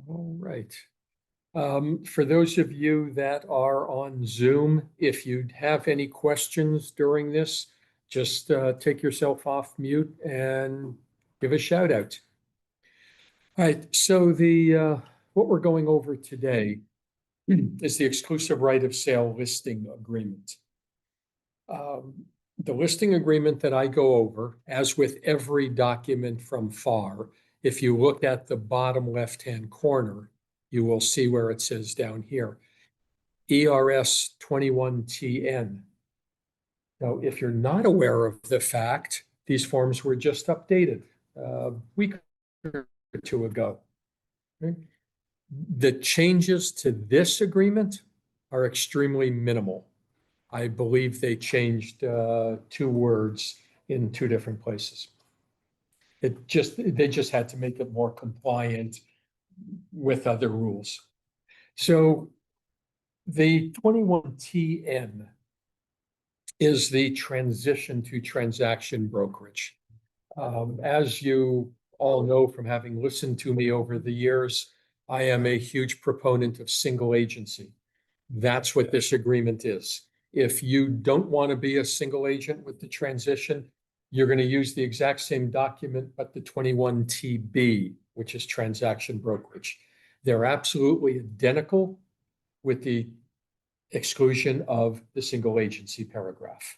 All right. For those of you that are on Zoom, if you have any questions during this, just take yourself off mute and give a shout out. All right, so what we're going over today is the exclusive right of sale listing agreement. The listing agreement that I go over, as with every document from FAR, if you look at the bottom left-hand corner, you will see where it says down here, ERS 21TN. Now, if you're not aware of the fact, these forms were just updated a week or two ago. Okay? The changes to this agreement are extremely minimal. I believe they changed 2 words in 2 different places. They just had to make it more compliant with other rules. So the 21TN is the transition to transaction brokerage. As you all know from having listened to me over the years, I am a huge proponent of single agency. That's what this agreement is. If you don't want to be a single agent with the transition, you're going to use the exact same document, but the 21TB, which is transaction brokerage. They're absolutely identical with the exclusion of the single agency paragraph.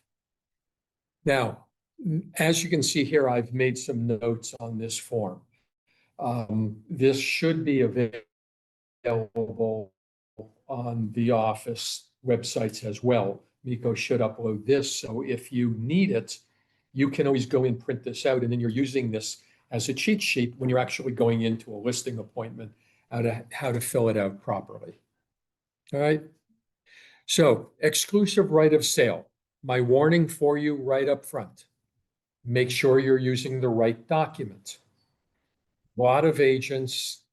Now, as you can see here, I've made some notes on this form. This should be available on the office websites as well. Miko should upload this. So if you need it, you can always go and print this out. And then you're using this as a cheat sheet when you're actually going into a listing appointment, how to fill it out properly. All right. So exclusive right of sale. My warning for you right up front. Make sure you're using the right document. A lot of agents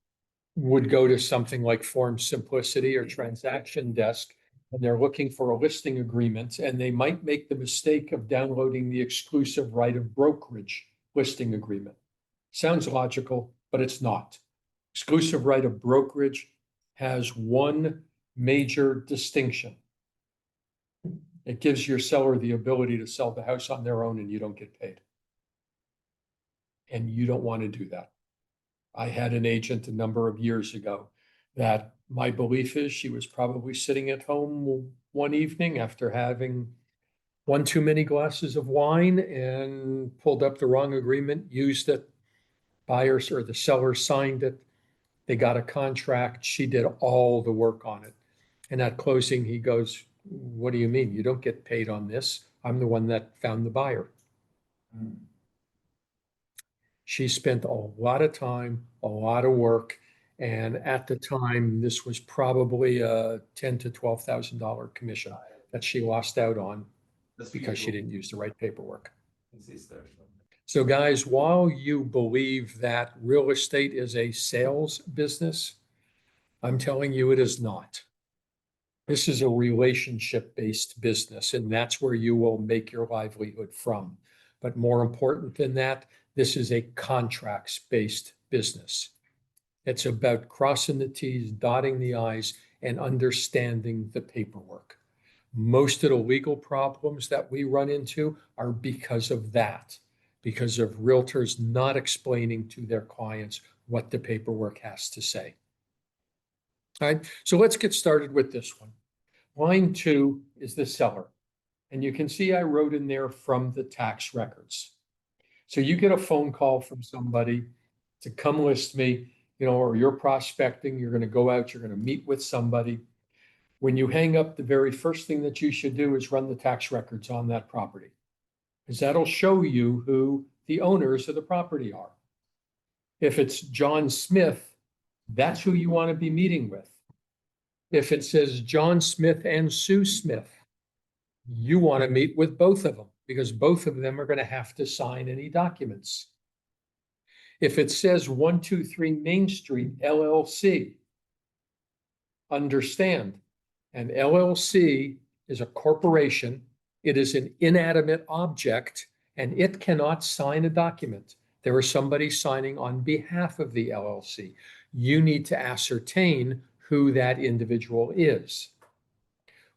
would go to something like Form Simplicity or Transaction Desk, and they're looking for a listing agreement, and they might make the mistake of downloading the exclusive right of brokerage listing agreement. Sounds logical, but it's not. Exclusive right of brokerage has one major distinction. It gives your seller the ability to sell the house on their own and you don't get paid. And you don't want to do that. I had an agent a number of years ago that my belief is she was probably sitting at home one evening after having one too many glasses of wine and pulled up the wrong agreement, used it, buyers or the seller signed it. They got a contract. She did all the work on it. And at closing, he goes, "What do you mean? You don't get paid on this. I'm the one that found the buyer." She spent a lot of time, a lot of work. And at the time, this was probably a $10,000 to $12,000 commission that she lost out on because she didn't use the right paperwork. So guys, while you believe that real estate is a sales business, I'm telling you it is not. This is a relationship-based business, and that's where you will make your livelihood from. But more important than that, this is a contracts-based business. It's about crossing the T's, dotting the I's, and understanding the paperwork. Most of the legal problems that we run into are because of that, because of realtors not explaining to their clients what the paperwork has to say. All right, so let's get started with this one. Line 2 is the seller. And you can see I wrote in there from the tax records. So you get a phone call from somebody to come list me, or you're prospecting, you're going to go out, you're going to meet with somebody. When you hang up, the very first thing that you should do is run the tax records on that property, because that'll show you who the owners of the property are. If it's John Smith, that's who you want to be meeting with. If it says John Smith and Sue Smith, you want to meet with both of them because both of them are going to have to sign any documents. If it says 123 Main Street LLC, understand an LLC is a corporation. It is an inanimate object and it cannot sign a document. There is somebody signing on behalf of the LLC. you need to ascertain who that individual is.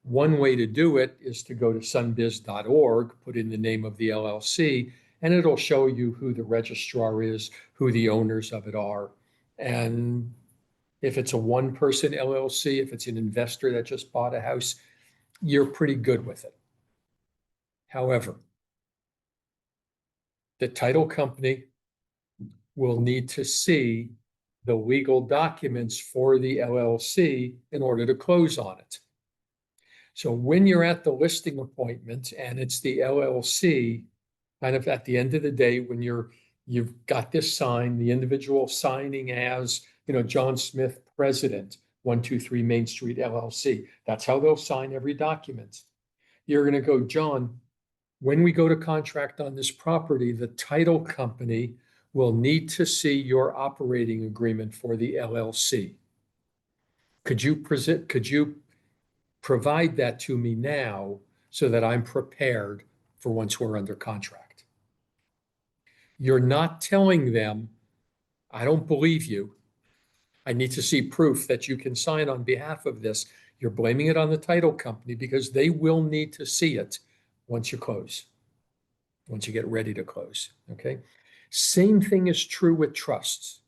One way to do it is to go to sunbiz.org, put in the name of the LLC, and it'll show you who the registrar is, who the owners of it are. And if it's a one-person LLC, if it's an investor that just bought a house, you're pretty good with it. However, the title company will need to see the legal documents for the LLC in order to close on it. So when you're at the listing appointment and it's the LLC, kind of at the end of the day, when you've got this sign, the individual signing as, John Smith, President, 123 Main Street LLC. That's how they'll sign every document. You're going to go, John, when we go to contract on this property, the title company will need to see your operating agreement for the LLC. Could you provide that to me now so that I'm prepared for once we're under contract? You're not telling them, I don't believe you. I need to see proof that you can sign on behalf of this. You're blaming it on the title company because they will need to see it once you close, once you get ready to close, okay? Same thing is true with trusts.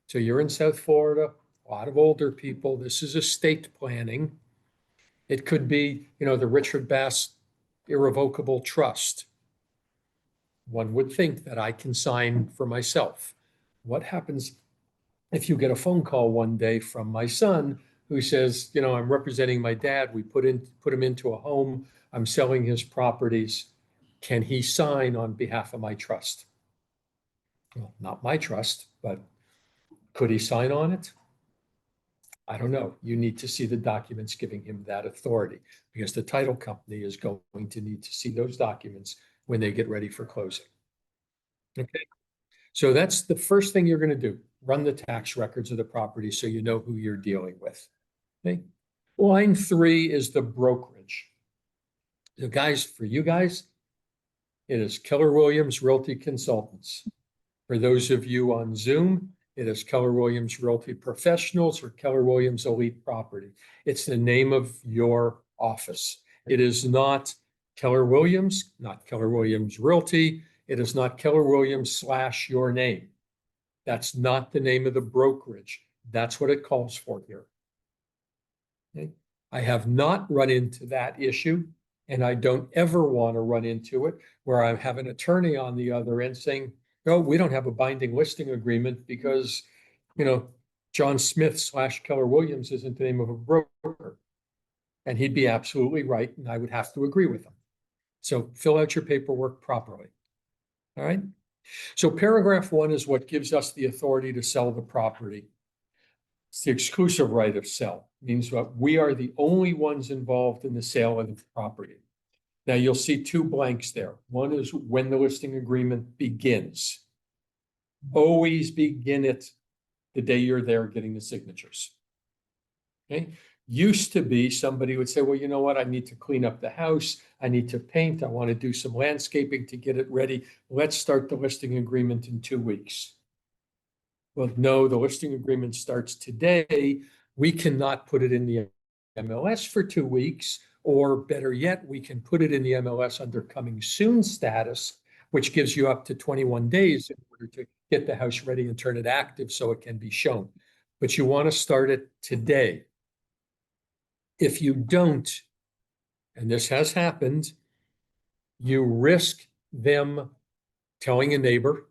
So you're in South Florida, a lot of older people. This is estate planning. It could be, the Richard Bass Irrevocable Trust. One would think that I can sign for myself. What happens if you get a phone call one day from my son who says, I'm representing my dad. We put him into a home. I'm selling his properties. Can he sign on behalf of my trust? Well, not my trust, but could he sign on it? I don't know. You need to see the documents giving him that authority because the title company is going to need to see those documents when they get ready for closing. Okay. So that's the first thing you're going to do. Run the tax records of the property so you know who you're dealing with. Okay. Line 3 is the brokerage. So guys, for you guys, it is Keller Williams Realty Consultants. For those of you on Zoom, it is Keller Williams Realty Professionals or Keller Williams Elite Property. It's the name of your office. It is not Keller Williams, not Keller Williams Realty. It is not Keller Williams / your name. That's not the name of the brokerage. That's what it calls for here. Okay. I have not run into that issue, and I don't ever want to run into it where I have an attorney on the other end saying, no, we don't have a binding listing agreement because, John Smith / Keller Williams isn't the name of a broker. And he'd be absolutely right, and I would have to agree with him. So fill out your paperwork properly. All right. So paragraph 1 is what gives us the authority to sell the property. It's the exclusive right of sell. It means that we are the only ones involved in the sale of the property. Now you'll see 2 blanks there. One is when the listing agreement begins. Always begin it the day you're there getting the signatures. Okay. Used to be somebody would say, well, you know what? I need to clean up the house. I need to paint. I want to do some landscaping to get it ready. Let's start the listing agreement in 2 weeks. Well, no, the listing agreement starts today. We cannot put it in the MLS for 2 weeks, or better yet, we can put it in the MLS under coming soon status, which gives you up to 21 days in order to get the house ready and turn it active so it can be shown. But you want to start it today. If you don't, and this has happened, you risk them telling a neighbor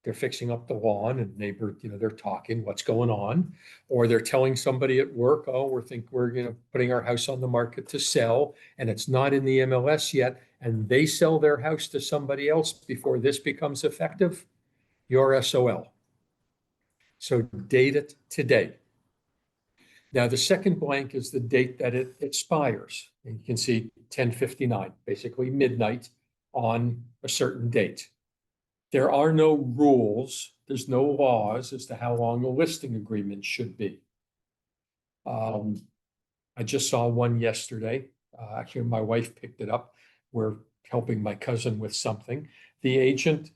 they're fixing up the lawn, and neighbor, they're talking, what's going on? Or they're telling somebody at work, oh, we're putting our house on the market to sell, and it's not in the MLS yet, and they sell their house to somebody else before this becomes effective, you're SOL. So date it today. Now, the second blank is the date that it expires. And you can see 10:59, basically midnight on a certain date. There are no rules, there's no laws as to how long a listing agreement should be. I just saw one yesterday. Actually, my wife picked it up. We're helping my cousin with something. The agent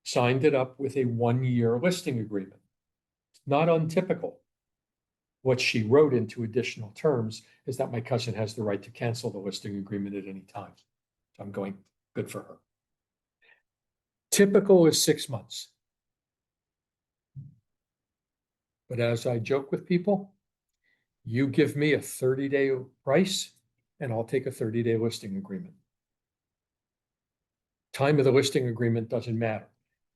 signed it up with a 1-year listing agreement. not untypical. What she wrote into additional terms is that my cousin has the right to cancel the listing agreement at any time. So I'm going, good for her. Typical is 6 months. But as I joke with people, you give me a 30-day price and I'll take a 30-day listing agreement. Time of the listing agreement doesn't matter.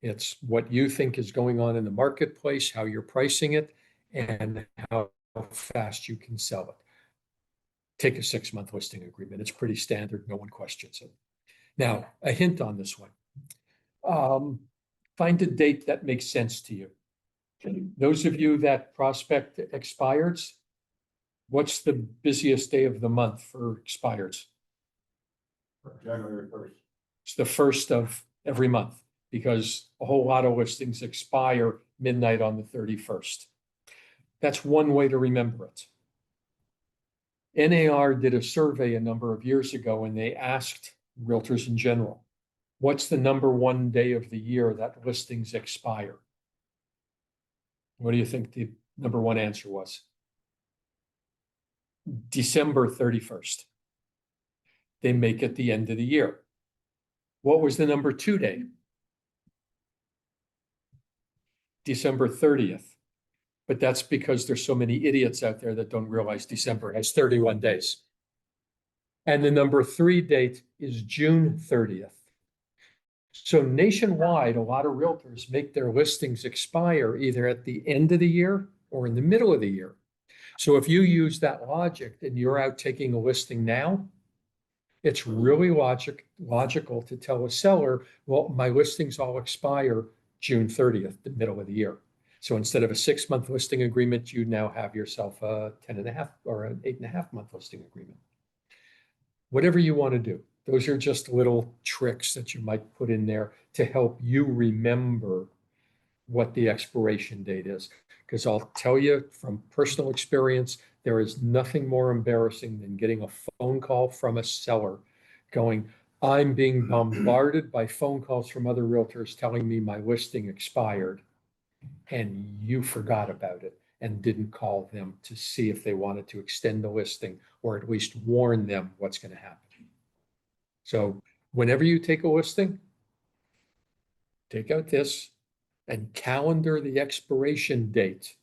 It's what you think is going on in the marketplace, how you're pricing it, and how fast you can sell it. Take a 6-month listing agreement. It's pretty standard. No one questions it. Now, a hint on this one. Find a date that makes sense to you. Those of you that prospect expireds, what's the busiest day of the month for expireds? January 1st. It's the first of every month because a whole lot of listings expire midnight on the 31st. That's one way to remember it. NAR did a survey a number of years ago and they asked realtors in general, what's the number one day of the year that listings expire? What do you think the number one answer was? December 31st. They make it the end of the year. What was the number two day? December 30th. But that's because there's so many idiots out there that don't realize December has 31 days. And the number three date is June 30th. So nationwide, a lot of realtors make their listings expire either at the end of the year or in the middle of the year. So if you use that logic and you're out taking a listing now, it's really logical to tell a seller, well, my listings all expire June 30th, the middle of the year. So instead of a 6-month listing agreement, you now have yourself a 10.5 or an 8.5-month listing agreement. Whatever you want to do. Those are just little tricks that you might put in there to help you remember what the expiration date is. Because I'll tell you from personal experience, there is nothing more embarrassing than getting a phone call from a seller going, I'm being bombarded by phone calls from other realtors telling me my listing expired, and you forgot about it and didn't call them to see if they wanted to extend the listing or at least warn them what's going to happen. So whenever you take a listing, take out this and calendar the expiration date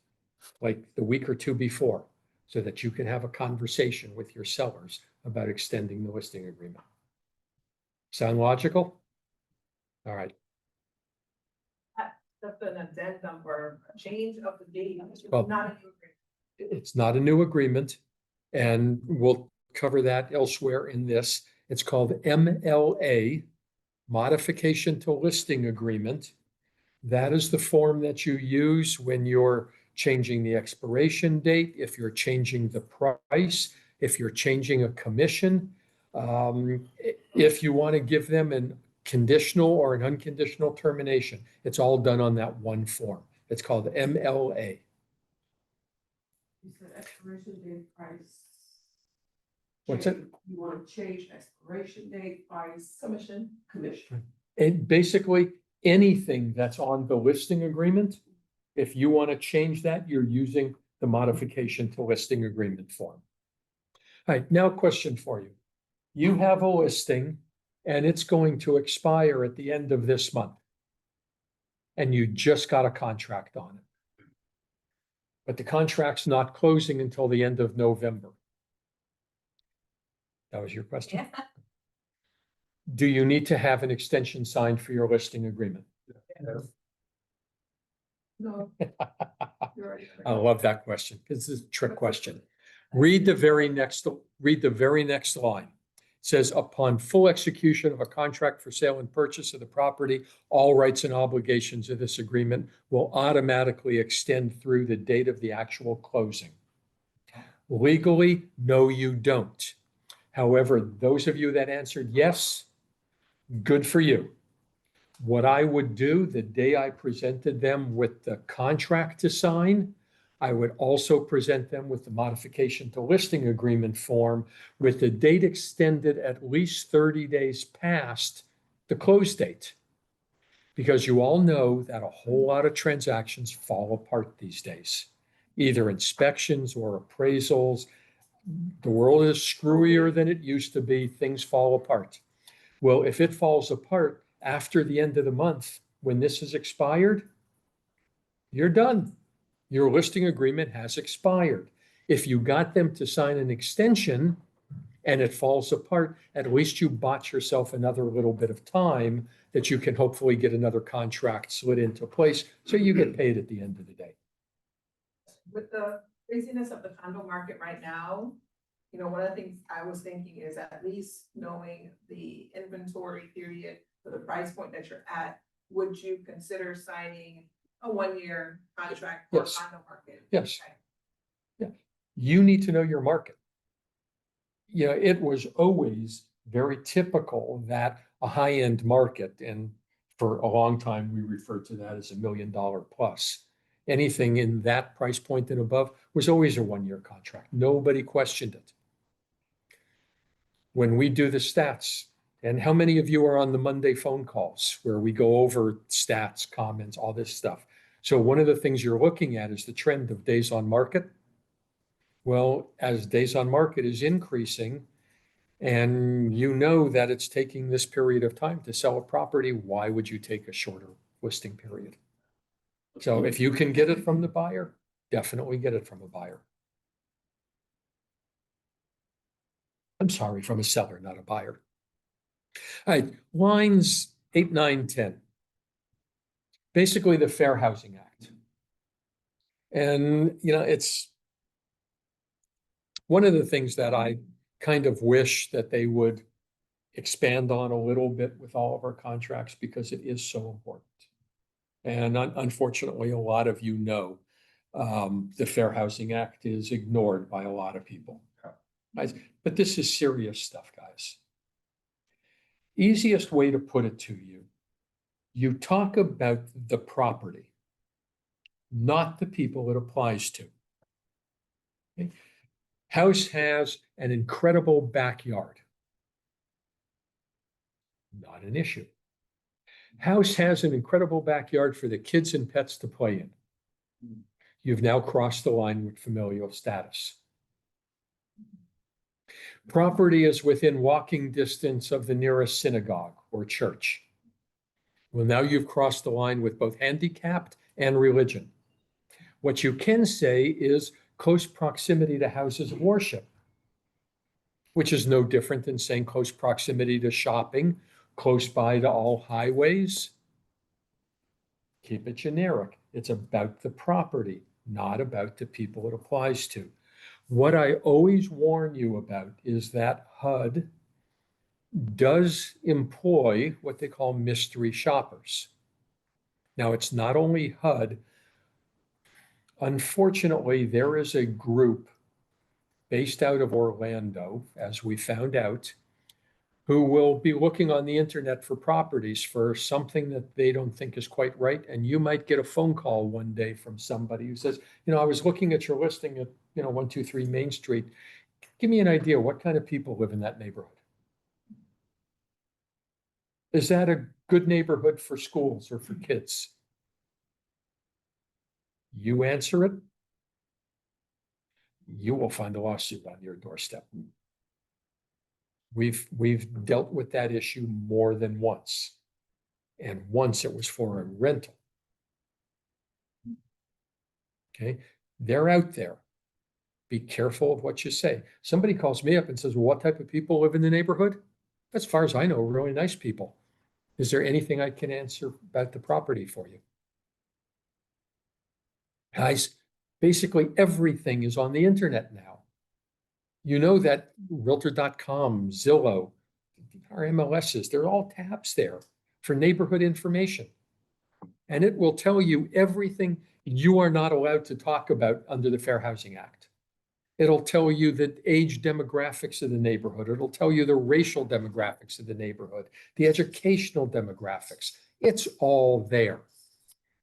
like the week or two before so that you can have a conversation with your sellers about extending the listing agreement. Sound logical? All right. That's an addendum or a change of the date. Well, Not a new agreement. It's not a new agreement, and we'll cover that elsewhere in this. It's called MLA, Modification to Listing Agreement. That is the form that you use when you're changing the expiration date, if you're changing the price, if you're changing a commission, if you want to give them a conditional or an unconditional termination. It's all done on that one form. It's called MLA. You said expiration date, price. What's it? You want to change expiration date, price, Commission. commission. And basically anything that's on the listing agreement, if you want to change that, you're using the modification to listing agreement form. All right, now a question for you. You have a listing and it's going to expire at the end of this month. And you just got a contract on it. But the contract's not closing until the end of November. That was your question? Yeah. Do you need to have an extension signed for your listing agreement? No. You're already I love that question because it's a trick question. Read the very next line. It says, upon full execution of a contract for sale and purchase of the property, all rights and obligations of this agreement will automatically extend through the date of the actual closing. Legally, no, you don't. However, those of you that answered yes, good for you. What I would do the day I presented them with the contract to sign, I would also present them with the modification to listing agreement form with the date extended at least 30 days past the close date. Because you all know that a whole lot of transactions fall apart these days, either inspections or appraisals. The world is screwier than it used to be. Things fall apart. Well, if it falls apart after the end of the month, when this is expired, you're done. Your listing agreement has expired. If you got them to sign an extension and it falls apart, at least you bought yourself another little bit of time that you can hopefully get another contract slid into place so you get paid at the end of the day. With the craziness of the condo market right now, you know, one of the things I was thinking is at least knowing the inventory period for the price point that you're at, would you consider signing a 1-year contract for Yes. condo market? Yes. Okay. Yeah. You need to know your market. You know, it was always very typical that a high-end market, and for a long time, we referred to that as $1 million plus. Anything in that price point and above was always a 1-year contract. Nobody questioned it. When we do the stats, and how many of you are on the Monday phone calls where we go over stats, comments, all this stuff? So one of the things you're looking at is the trend of days on market. Well, as days on market is increasing, and you know that it's taking this period of time to sell a property, why would you take a shorter listing period? So if you can get it from the buyer, definitely get it from a buyer. I'm sorry, from a seller, not a buyer. All right, lines 8, 9, 10. Basically the Fair Housing Act. And, you know, it's one of the things that I kind of wish that they would expand on a little bit with all of our contracts because it is so important. And unfortunately, a lot of you know, the Fair Housing Act is ignored by a lot of people. But this is serious stuff, guys. Easiest way to put it to you, you talk about the property, not the people it applies to. Okay? House has an incredible backyard. Not an issue. House has an incredible backyard for the kids and pets to play in. You've now crossed the line with familial status. Property is within walking distance of the nearest synagogue or church. Well, now you've crossed the line with both handicapped and religion. What you can say is close proximity to houses of worship, which is no different than saying close proximity to shopping, close by to all highways. Keep it generic. It's about the property, not about the people it applies to. What I always warn you about is that HUD does employ what they call mystery shoppers. Now, it's not only HUD. Unfortunately, there is a group based out of Orlando, as we found out, who will be looking on the internet for properties for something that they don't think is quite right. And you might get a phone call one day from somebody who says, you know, I was looking at your listing at, 123 Main Street. Give me an idea, what kind of people live in that neighborhood? Is that a good neighborhood for schools or for kids? You answer it, you will find a lawsuit on your doorstep. We've dealt with that issue more than once. And once it was for a rental. Okay, they're out there. Be careful of what you say. Somebody calls me up and says, well, what type of people live in the neighborhood? As far as I know, really nice people. Is there anything I can answer about the property for you? Guys, basically everything is on the internet now. You know that Realtor.com, Zillow, our MLSs, they're all tabs there for neighborhood information. And it will tell you everything you are not allowed to talk about under the Fair Housing Act. It'll tell you the age demographics of the neighborhood. It'll tell you the racial demographics of the neighborhood, the educational demographics. It's all there.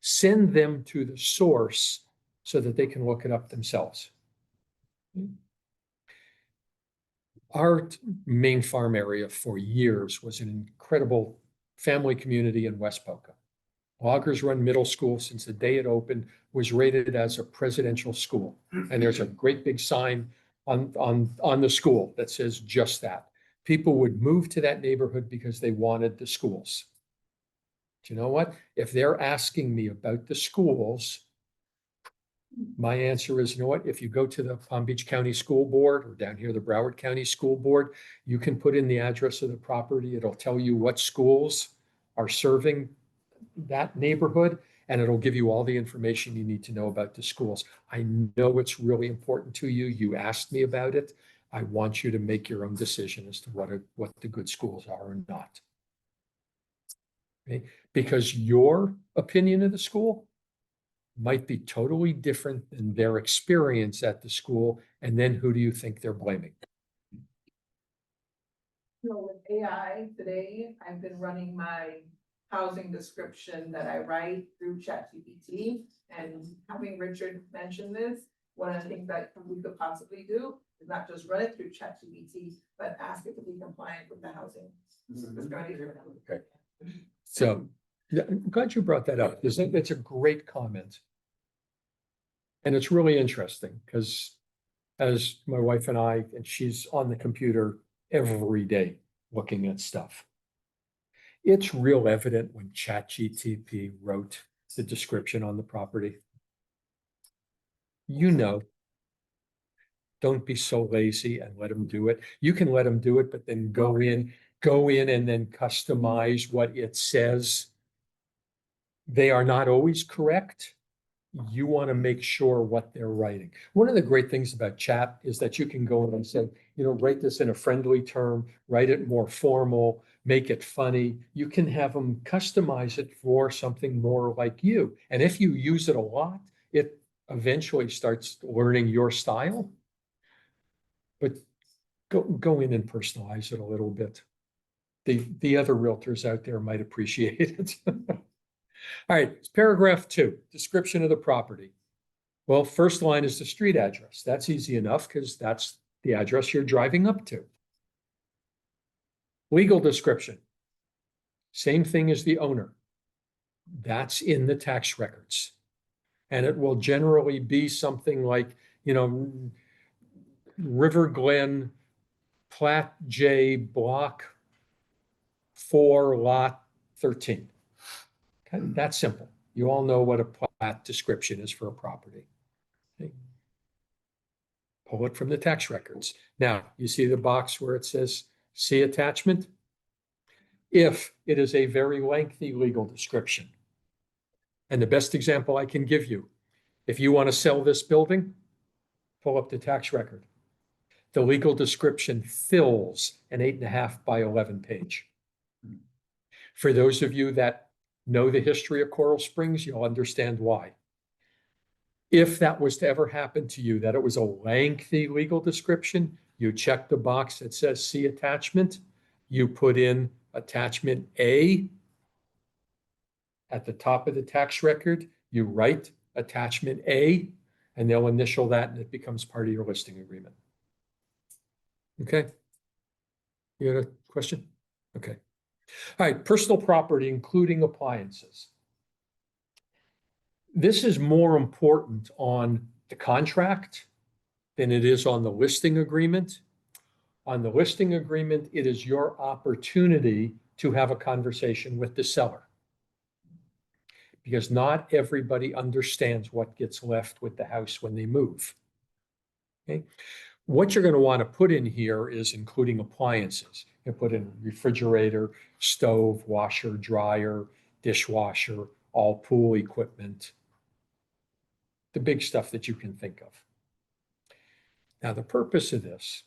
Send them to the source so that they can look it up themselves. Our main farm area for years was an incredible family community in West Boca. Loggers Run Middle School, since the day it opened, was rated as a presidential school. And there's a great big sign on the school that says just that. People would move to that neighborhood because they wanted the schools. Do you know what? If they're asking me about the schools, my answer is, you know what? If you go to the Palm Beach County School Board or down here, the Broward County School Board, you can put in the address of the property. It'll tell you what schools are serving that neighborhood, and it'll give you all the information you need to know about the schools. I know it's really important to you. You asked me about it. I want you to make your own decision as to what the good schools are or not. Okay? Because your opinion of the school might be totally different than their experience at the school. And then who do you think they're blaming? So with AI today, I've been running my housing description that I write through ChatGPT, and having Richard mention this, one of the things that we could possibly do is not just run it through ChatGPT, but ask it to be compliant with the housing. Okay. So yeah, I'm glad you brought that up. It's a great comment. And it's really interesting because as my wife and she's on the computer every day looking at stuff. It's real evident when ChatGPT wrote the description on the property. You know, don't be so lazy and let them do it. You can let them do it, but then go in and then customize what it says. They are not always correct. You want to make sure what they're writing. One of the great things about chat is that you can go in and say, write this in a friendly term, write it more formal, make it funny. You can have them customize it for something more like you. And if you use it a lot, it eventually starts learning your style. But go in and personalize it a little bit. The other realtors out there might appreciate it. All right, paragraph 2, description of the property. Well, first line is the street address. That's easy enough because that's the address you're driving up to. Legal description. Same thing as the owner. That's in the tax records. And it will generally be something like, River Glen, Plat J, Block 4, Lot 13. Okay, that's simple. You all know what a plat description is for a property. Okay. Pull it from the tax records. Now, you see the box where it says see attachment? If it is a very lengthy legal description. And the best example I can give you, if you want to sell this building, pull up the tax record. The legal description fills an 8.5 by 11 page. For those of you that know the history of Coral Springs, you'll understand why. If that was to ever happen to you, that it was a lengthy legal description, you check the box that says see attachment, you put in attachment A at the top of the tax record, you write attachment A, and they'll initial that and it becomes part of your listing agreement. Okay. You got a question? Okay. All right, personal property, including appliances. This is more important on the contract than it is on the listing agreement. On the listing agreement, it is your opportunity to have a conversation with the seller. Because not everybody understands what gets left with the house when they move. Okay? What you're going to want to put in here is including appliances. You put in refrigerator, stove, washer, dryer, dishwasher, all pool equipment, the big stuff that you can think of. Now, the purpose of this,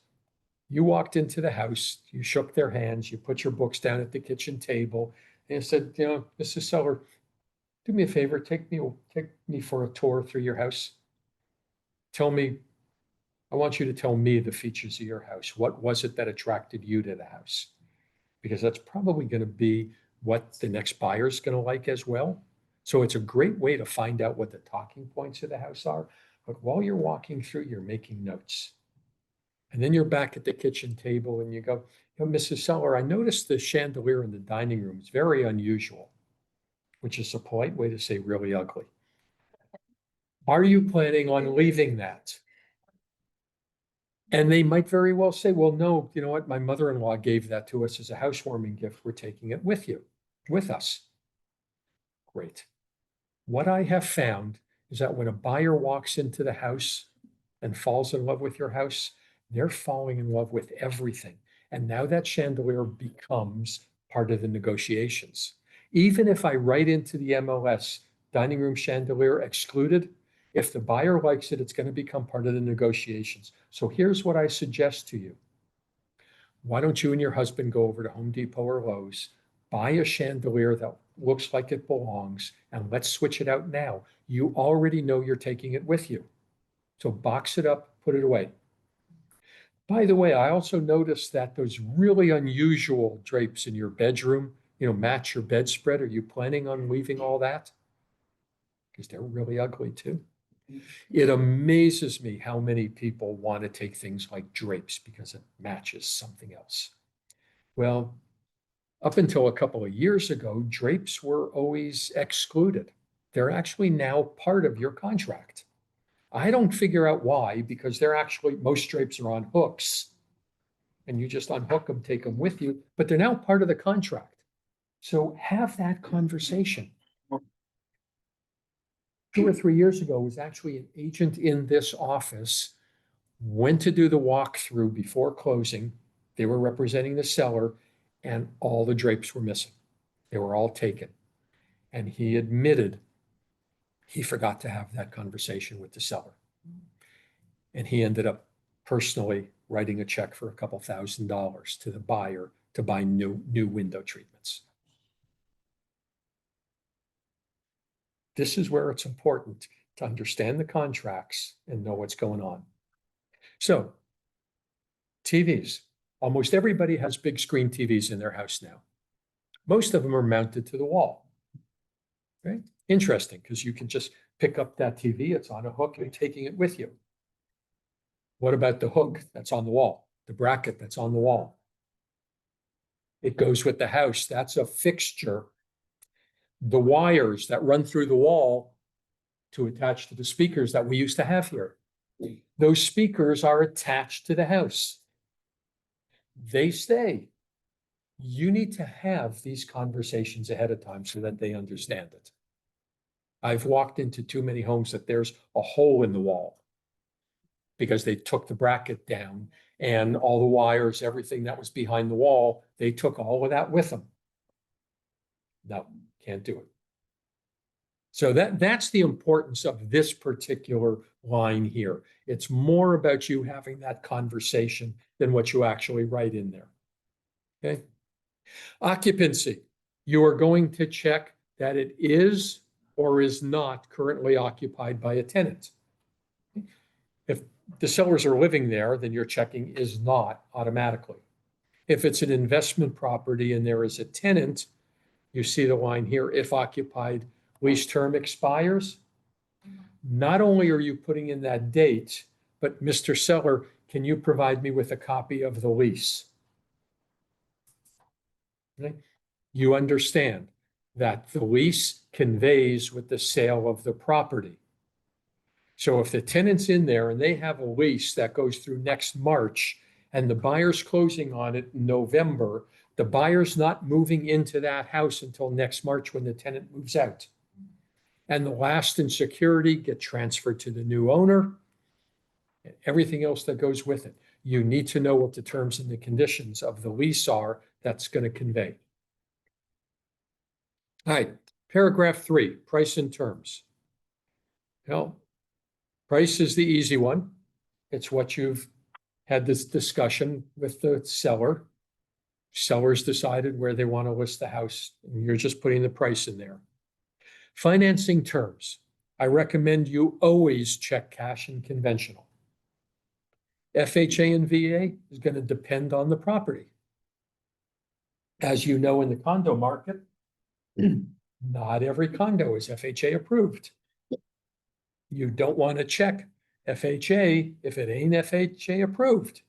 you walked into the house, you shook their hands, you put your books down at the kitchen table, and said, Mrs. Seller, do me a favor, take me for a tour through your house. I want you to tell me the features of your house. What was it that attracted you to the house? Because that's probably going to be what the next buyer is going to like as well. So it's a great way to find out what the talking points of the house are. But while you're walking through, you're making notes. And then you're back at the kitchen table and you go, Mrs. Seller, I noticed the chandelier in the dining room is very unusual. which is a polite way to say really ugly. Are you planning on leaving that? And they might very well say, well, no, you know what? My mother-in-law gave that to us as a housewarming gift. We're taking it with us. Great. What I have found is that when a buyer walks into the house and falls in love with your house, they're falling in love with everything. And now that chandelier becomes part of the negotiations. Even if I write into the MLS, dining room chandelier excluded, if the buyer likes it, it's going to become part of the negotiations. So here's what I suggest to you. Why don't you and your husband go over to Home Depot or Lowe's, buy a chandelier that looks like it belongs, and let's switch it out now. You already know you're taking it with you. So box it up, put it away. By the way, I also noticed that those really unusual drapes in your bedroom, match your bedspread. Are you planning on leaving all that? Because they're really ugly too. It amazes me how many people want to take things like drapes because it matches something else. Well, up until a couple of years ago, drapes were always excluded. They're actually now part of your contract. I don't figure out why, because most drapes are on hooks and you just unhook them, take them with you, but they're now part of the contract. So have that conversation. 2 or 3 years ago, was actually an agent in this office, went to do the walkthrough before closing. They were representing the seller and all the drapes were missing. They were all taken. And he admitted he forgot to have that conversation with the seller. And he ended up personally writing a check for a couple $1,000s to the buyer to buy new window treatments. This is where it's important to understand the contracts and know what's going on. So, TVs. Almost everybody has big screen TVs in their house now. Most of them are mounted to the wall. Right? Interesting, because you can just pick up that TV, it's on a hook, and taking it with you. What about the hook that's on the wall? The bracket that's on the wall? It goes with the house. That's a fixture. The wires that run through the wall to attach to the speakers that we used to have here, those speakers are attached to the house. They stay. You need to have these conversations ahead of time so that they understand it. I've walked into too many homes that there's a hole in the wall because they took the bracket down and all the wires, everything that was behind the wall, they took all of that with them. No, can't do it. So that's the importance of this particular line here. It's more about you having that conversation than what you actually write in there. Okay. Occupancy. You are going to check that it is or is not currently occupied by a tenant. If the sellers are living there, then you're checking is not automatically. If it's an investment property and there is a tenant, you see the line here, if occupied, lease term expires. Not only are you putting in that date, but Mr. Seller, can you provide me with a copy of the lease? Okay. You understand that the lease conveys with the sale of the property. So if the tenant's in there and they have a lease that goes through next March and the buyer's closing on it in November, the buyer's not moving into that house until next March when the tenant moves out. And the last and security get transferred to the new owner, and everything else that goes with it. You need to know what the terms and the conditions of the lease are that's going to convey. All right, paragraph 3, price and terms. Well, price is the easy one. It's what you've had this discussion with the seller. Sellers decided where they want to list the house, and you're just putting the price in there. Financing terms. I recommend you always check cash and conventional. FHA and VA is going to depend on the property. As you know, in the condo market, not every condo is FHA approved. You don't want to check FHA if it ain't FHA approved.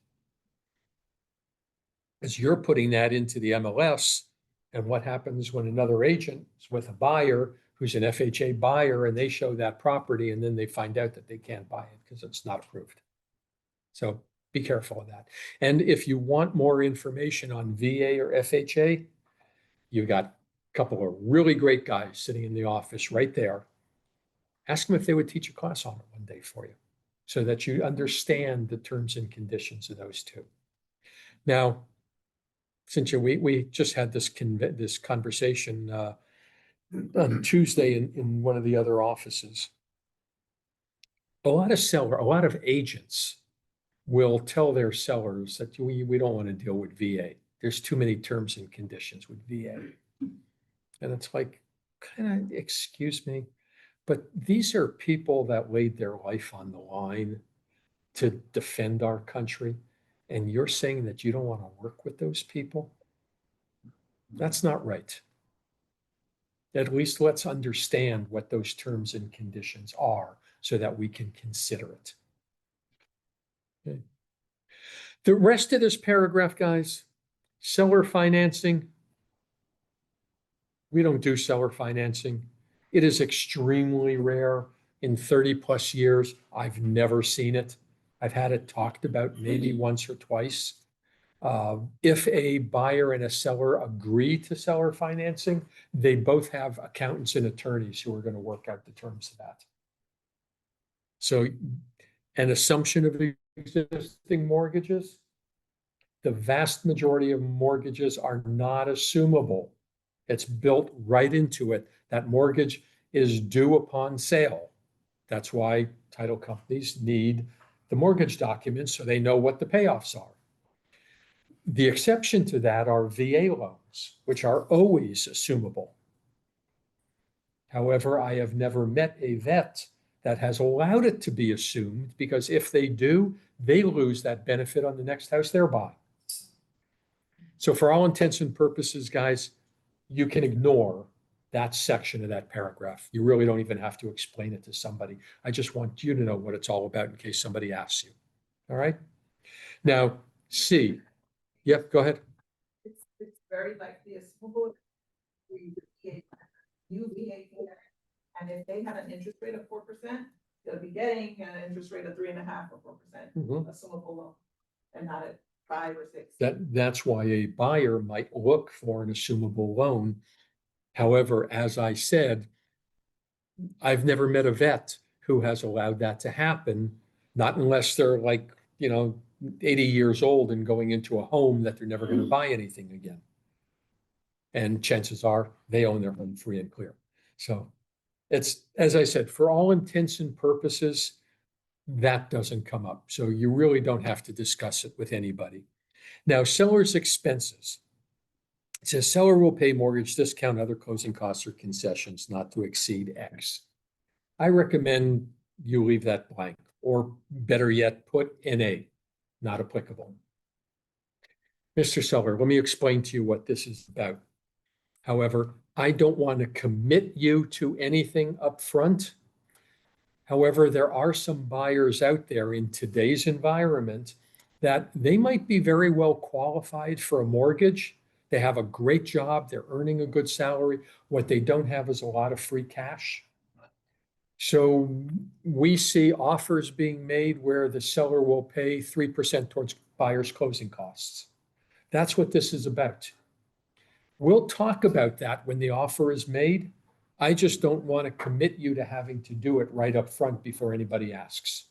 As you're putting that into the MLS, And what happens when another agent is with a buyer who's an FHA buyer and they show that property and then they find out that they can't buy it because it's not approved. So be careful of that. And if you want more information on VA or FHA, you've got a couple of really great guys sitting in the office right there. Ask them if they would teach a class on it one day for you so that you understand the terms and conditions of those two. Now, since we just had this conversation on Tuesday in one of the other offices, a lot of agents will tell their sellers that we don't want to deal with VA. There's too many terms and conditions with VA. And it's like, kind of, excuse me, but these are people that laid their life on the line to defend our country. And you're saying that you don't want to work with those people? That's not right. At least let's understand what those terms and conditions are so that we can consider it. Okay. The rest of this paragraph, guys, seller financing. We don't do seller financing. It is extremely rare. In 30 plus years, I've never seen it. I've had it talked about maybe once or twice. If a buyer and a seller agree to seller financing, they both have accountants and attorneys who are going to work out the terms of that. So an assumption of existing mortgages, the vast majority of mortgages are not assumable. It's built right into it. That mortgage is due upon sale. That's why title companies need the mortgage documents so they know what the payoffs are. The exception to that are VA loans, which are always assumable. However, I have never met a vet that has allowed it to be assumed because if they do, they lose that benefit on the next house they're buying. So for all intents and purposes, guys, you can ignore that section of that paragraph. You really don't even have to explain it to somebody. I just want you to know what it's all about in case somebody asks you. All right? Now, C. Yep, go ahead. It's very likely a small UVA, and if they had an interest rate of 4%, they'll be getting an interest rate of 3.5% or 4%, assumable loan, and not at 5 or 6. That's why a buyer might look for an assumable loan. However, as I said, I've never met a vet who has allowed that to happen, not unless they're like, 80 years old and going into a home that they're never going to buy anything again. And chances are they own their home free and clear. So it's, as I said, for all intents and purposes, that doesn't come up. So you really don't have to discuss it with anybody. Now, seller's expenses. It says seller will pay mortgage discount, other closing costs or concessions not to exceed X. I recommend you leave that blank, or better yet, put NA, not applicable. Mr. Seller, let me explain to you what this is about. However, I don't want to commit you to anything up front. However, there are some buyers out there in today's environment that they might be very well qualified for a mortgage. They have a great job. They're earning a good salary. What they don't have is a lot of free cash. So we see offers being made where the seller will pay 3% towards buyer's closing costs. That's what this is about. We'll talk about that when the offer is made. I just don't want to commit you to having to do it right up front before anybody asks.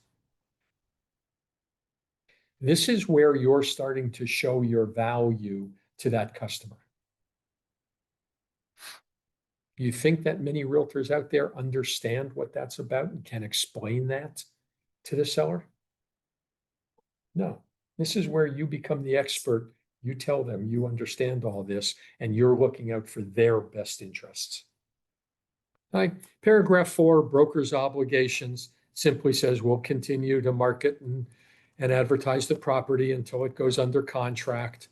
This is where you're starting to show your value to that customer. You think that many realtors out there understand what that's about and can explain that to the seller? No, this is where you become the expert. You tell them you understand all this and you're looking out for their best interests. Right. Paragraph 4, broker's obligations, simply says we'll continue to market and advertise the property until it goes under contract.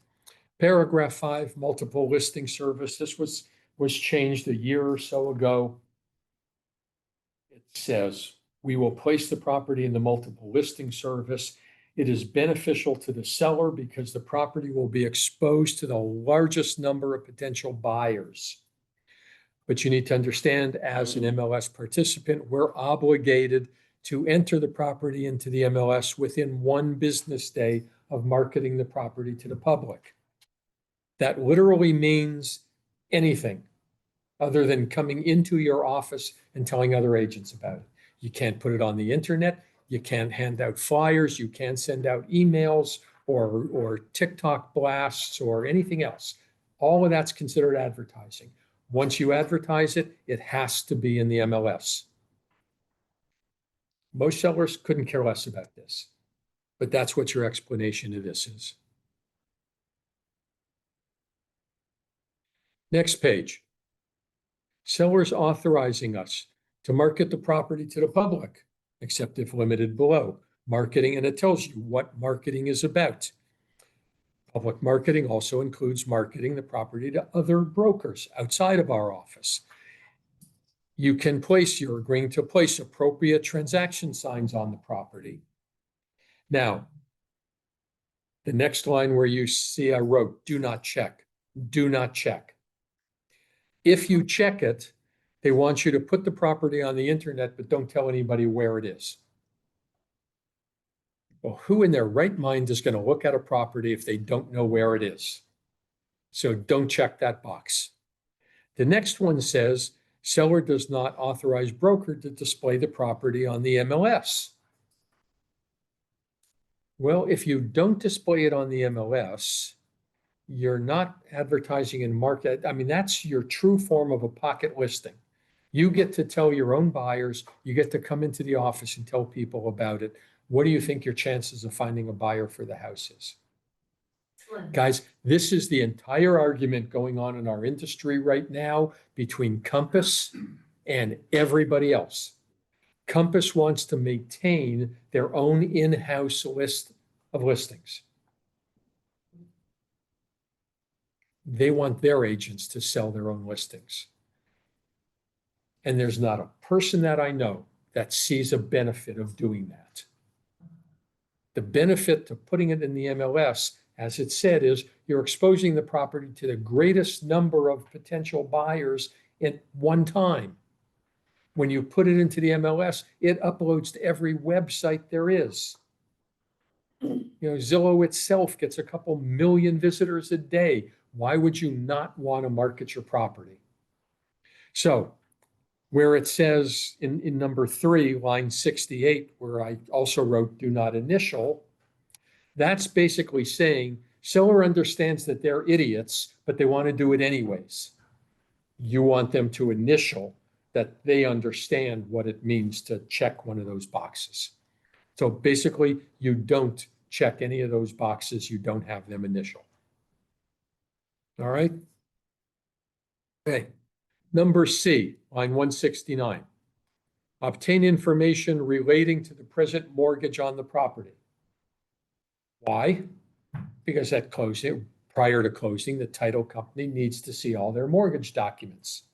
Paragraph 5, multiple listing service. This was changed a year or so ago. It says we will place the property in the multiple listing service It is beneficial to the seller because the property will be exposed to the largest number of potential buyers. But you need to understand, as an MLS participant, we're obligated to enter the property into the MLS within 1 business day of marketing the property to the public. That literally means anything other than coming into your office and telling other agents about it. You can't put it on the internet. You can't hand out flyers. You can't send out emails or TikTok blasts or anything else. All of that's considered advertising. Once you advertise it, it has to be in the MLS. Most sellers couldn't care less about this, but that's what your explanation of this is. Next page. Sellers authorizing us to market the property to the public, except if limited below. Marketing, and it tells you what marketing is about. Public marketing also includes marketing the property to other brokers outside of our office. You're agreeing to place appropriate transaction signs on the property. Now, the next line where you see I wrote, do not check, do not check. If you check it, they want you to put the property on the internet, but don't tell anybody where it is. Well, who in their right mind is going to look at a property if they don't know where it is? So don't check that box. The next one says, seller does not authorize broker to display the property on the MLS. Well, if you don't display it on the MLS, you're not advertising and market. I mean, that's your true form of a pocket listing. You get to tell your own buyers, you get to come into the office and tell people about it. What do you think your chances of finding a buyer for the house is? Guys, this is the entire argument going on in our industry right now between Compass and everybody else. Compass wants to maintain their own in-house list of listings. They want their agents to sell their own listings. And there's not a person that I know that sees a benefit of doing that. The benefit to putting it in the MLS, as it said, is you're exposing the property to the greatest number of potential buyers at one time. When you put it into the MLS, it uploads to every website there is. Zillow itself gets a couple million visitors a day. Why would you not want to market your property? So where it says in number 3, line 68, where I also wrote do not initial, that's basically saying seller understands that they're idiots, but they want to do it anyways. You want them to initial that they understand what it means to check one of those boxes. So basically, you don't check any of those boxes. You don't have them initial. All right. Okay. Number C, line 169. Obtain information relating to the present mortgage on the property. Why? Because at closing, prior to closing, the title company needs to see all their mortgage documents.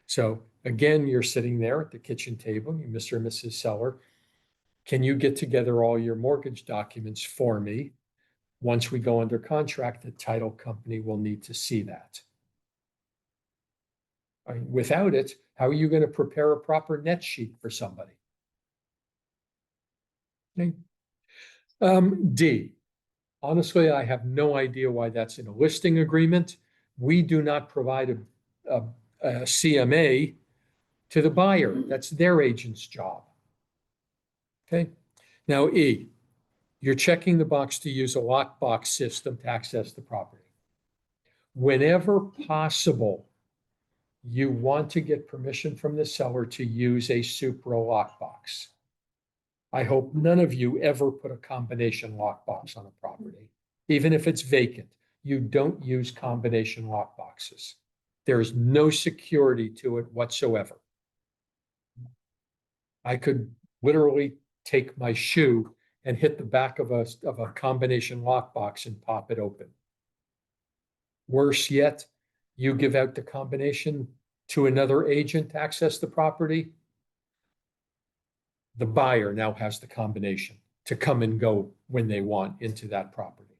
So again, you're sitting there at the kitchen table, you Mr. and Mrs. Seller. Can you get together all your mortgage documents for me? Once we go under contract, the title company will need to see that. Without it, how are you going to prepare a proper net sheet for somebody? Okay. D, honestly, I have no idea why that's in a listing agreement. We do not provide a CMA to the buyer. That's their agent's job. Okay. Now, E, you're checking the box to use a lockbox system to access the property. Whenever possible, you want to get permission from the seller to use a Supra lockbox. I hope none of you ever put a combination lockbox on a property. Even if it's vacant, you don't use combination lockboxes. There is no security to it whatsoever. I could literally take my shoe and hit the back of a combination lockbox and pop it open. Worse yet, you give out the combination to another agent to access the property. The buyer now has the combination. to come and go when they want into that property.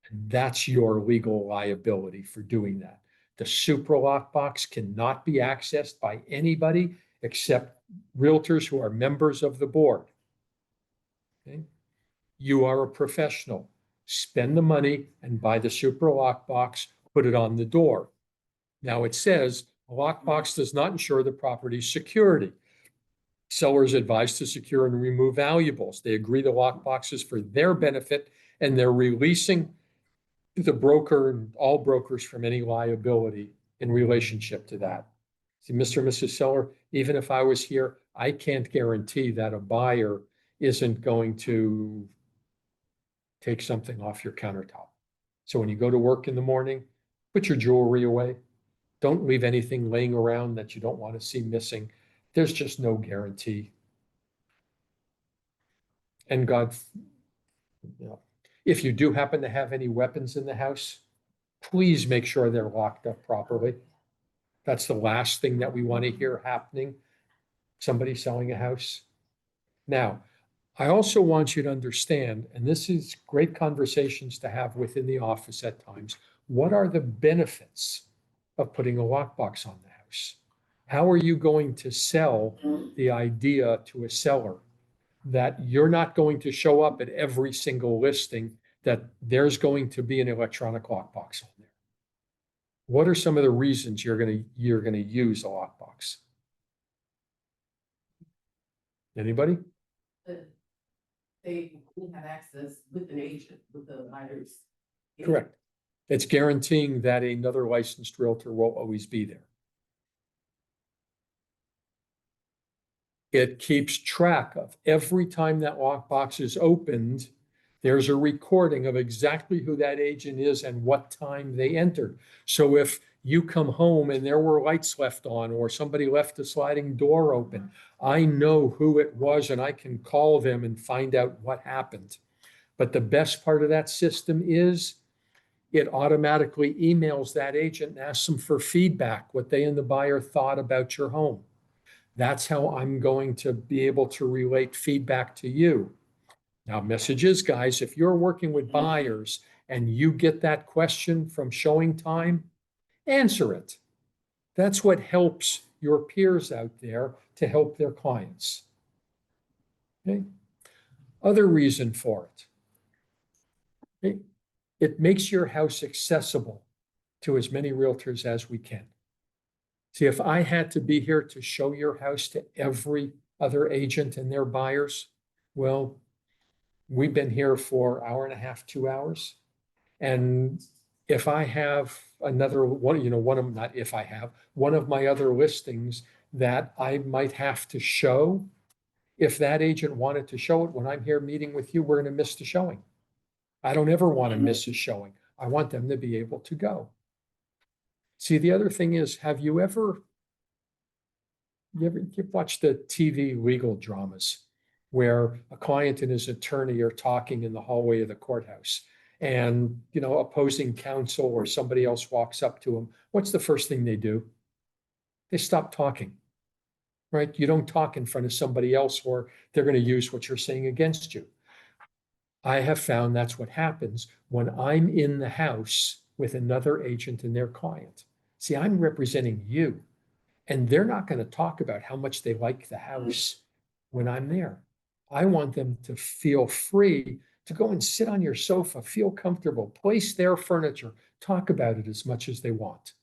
And that's your legal liability for doing that. The super lockbox cannot be accessed by anybody except realtors who are members of the board. Okay? You are a professional. Spend the money and buy the super lockbox, put it on the door. Now it says a lockbox does not ensure the property's security. Sellers advised to secure and remove valuables. They agree the lockbox is for their benefit, and they're releasing the broker and all brokers from any liability in relationship to that. See, Mr. and Mrs. Seller, even if I was here, I can't guarantee that a buyer isn't going to take something off your countertop. So when you go to work in the morning, put your jewelry away. Don't leave anything laying around that you don't want to see missing. There's just no guarantee. And God, you know, if you do happen to have any weapons in the house, please make sure they're locked up properly. That's the last thing that we want to hear happening. Somebody selling a house. Now, I also want you to understand, and this is great conversations to have within the office at times, what are the benefits of putting a lockbox on the house? How are you going to sell the idea to a seller that you're not going to show up at every single listing, that there's going to be an electronic lockbox on there? What are some of the reasons you're going to use a lockbox? Anybody? They can have access with an agent, with the buyers. Correct. It's guaranteeing that another licensed realtor will always be there. It keeps track of every time that lockbox is opened, there's a recording of exactly who that agent is and what time they entered. So if you come home and there were lights left on, or somebody left the sliding door open, I know who it was and I can call them and find out what happened. But the best part of that system is it automatically emails that agent and asks them for feedback, what they and the buyer thought about your home. That's how I'm going to be able to relate feedback to you. Now, messages, guys, if you're working with buyers and you get that question from showing time, answer it. That's what helps your peers out there to help their clients. Okay? Other reason for it. Okay? It makes your house accessible to as many realtors as we can. See, if I had to be here to show your house to every other agent and their buyers, well, we've been here for an hour and a half, 2 hours. And if I have another one, one of my other listings that I might have to show, if that agent wanted to show it when I'm here meeting with you, we're going to miss the showing. I don't ever want to miss a showing. I want them to be able to go. See, the other thing is, have you ever watched the TV legal dramas where a client and his attorney are talking in the hallway of the courthouse, and, opposing counsel or somebody else walks up to them? What's the first thing they do? They stop talking, right? You don't talk in front of somebody else, or they're going to use what you're saying against you. I have found that's what happens when I'm in the house with another agent and their client. See, I'm representing you, and they're not going to talk about how much they like the house when I'm there. I want them to feel free to go and sit on your sofa, feel comfortable, place their furniture, talk about it as much as they want.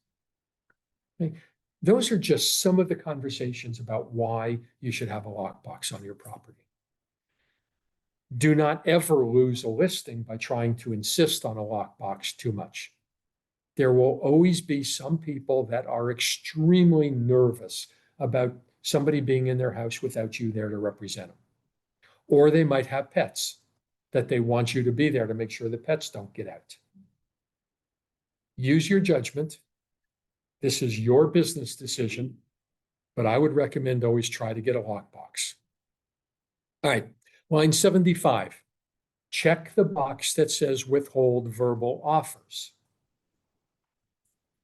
Okay? Those are just some of the conversations about why you should have a lockbox on your property. Do not ever lose a listing by trying to insist on a lockbox too much. There will always be some people that are extremely nervous about somebody being in their house without you there to represent them. Or they might have pets that they want you to be there to make sure the pets don't get out. Use your judgment. This is your business decision, but I would recommend always try to get a lockbox. All right, line 75. Check the box that says withhold verbal offers.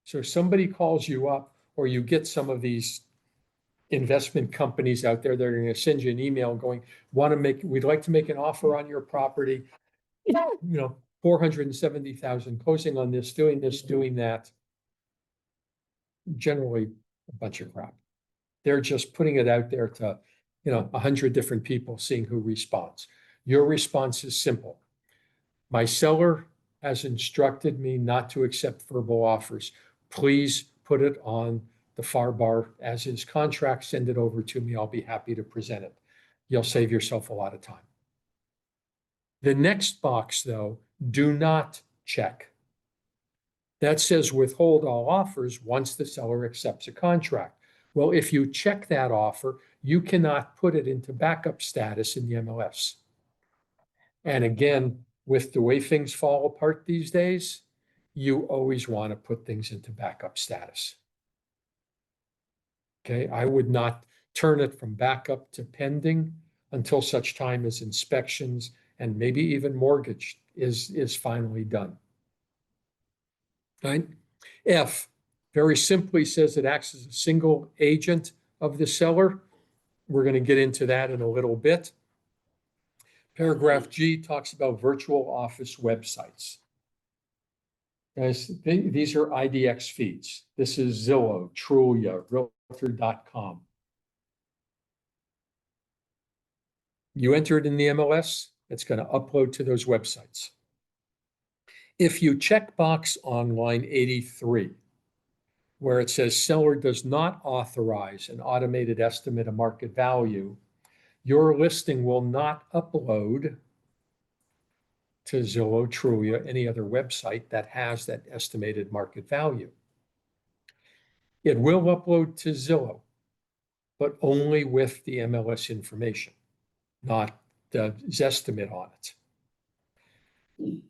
So if somebody calls you up, or you get some of these investment companies out there that are gonna send you an email going, we'd like to make an offer on your property. 470,000, closing on this, doing that. Generally, a bunch of crap. They're just putting it out there to, 100 different people, seeing who responds. Your response is simple. My seller has instructed me not to accept verbal offers. Please put it on the FAR bar as is contract, send it over to me. I'll be happy to present it. You'll save yourself a lot of time. The next box, though, do not check. That says withhold all offers once the seller accepts a contract. Well, if you check that offer, you cannot put it into backup status in the MLS. And again, with the way things fall apart these days, you always want to put things into backup status. Okay, I would not turn it from backup to pending until such time as inspections and maybe even mortgage is finally done. Right? F very simply says it acts as a single agent of the seller. We're going to get into that in a little bit. Paragraph G talks about virtual office websites. Guys, these are IDX feeds. This is Zillow, Trulia, Realtor.com. You enter it in the MLS, it's going to upload to those websites. If you check box on line 83, where it says seller does not authorize an automated estimate of market value, your listing will not upload to Zillow, Trulia, any other website that has that estimated market value. It will upload to Zillow, but only with the MLS information, not the Zestimate on it.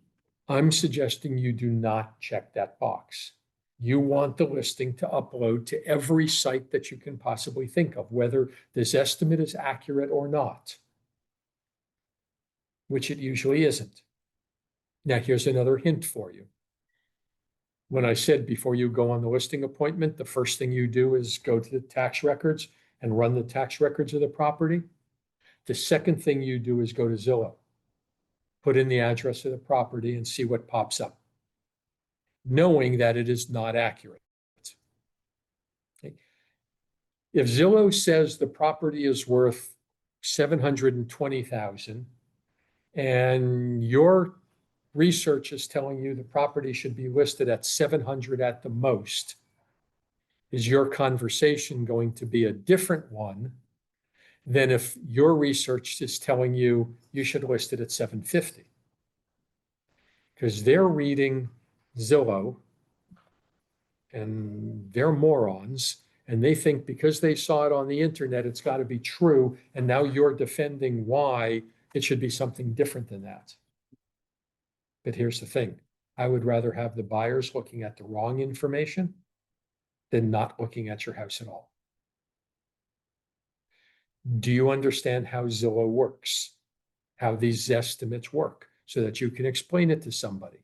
I'm suggesting you do not check that box. You want the listing to upload to every site that you can possibly think of, whether this estimate is accurate or not, which it usually isn't. Now, here's another hint for you. When I said before you go on the listing appointment, the first thing you do is go to the tax records and run the tax records of the property. The second thing you do is go to Zillow, put in the address of the property and see what pops up, knowing that it is not accurate. Okay. If Zillow says the property is worth $720,000 and your research is telling you the property should be listed at 700 at the most, is your conversation going to be a different one than if your research is telling you you should list it at 750? Because they're reading Zillow and they're morons, and they think because they saw it on the internet, it's got to be true. And now you're defending why it should be something different than that. But here's the thing. I would rather have the buyers looking at the wrong information than not looking at your house at all. Do you understand how Zillow works? How these estimates work so that you can explain it to somebody?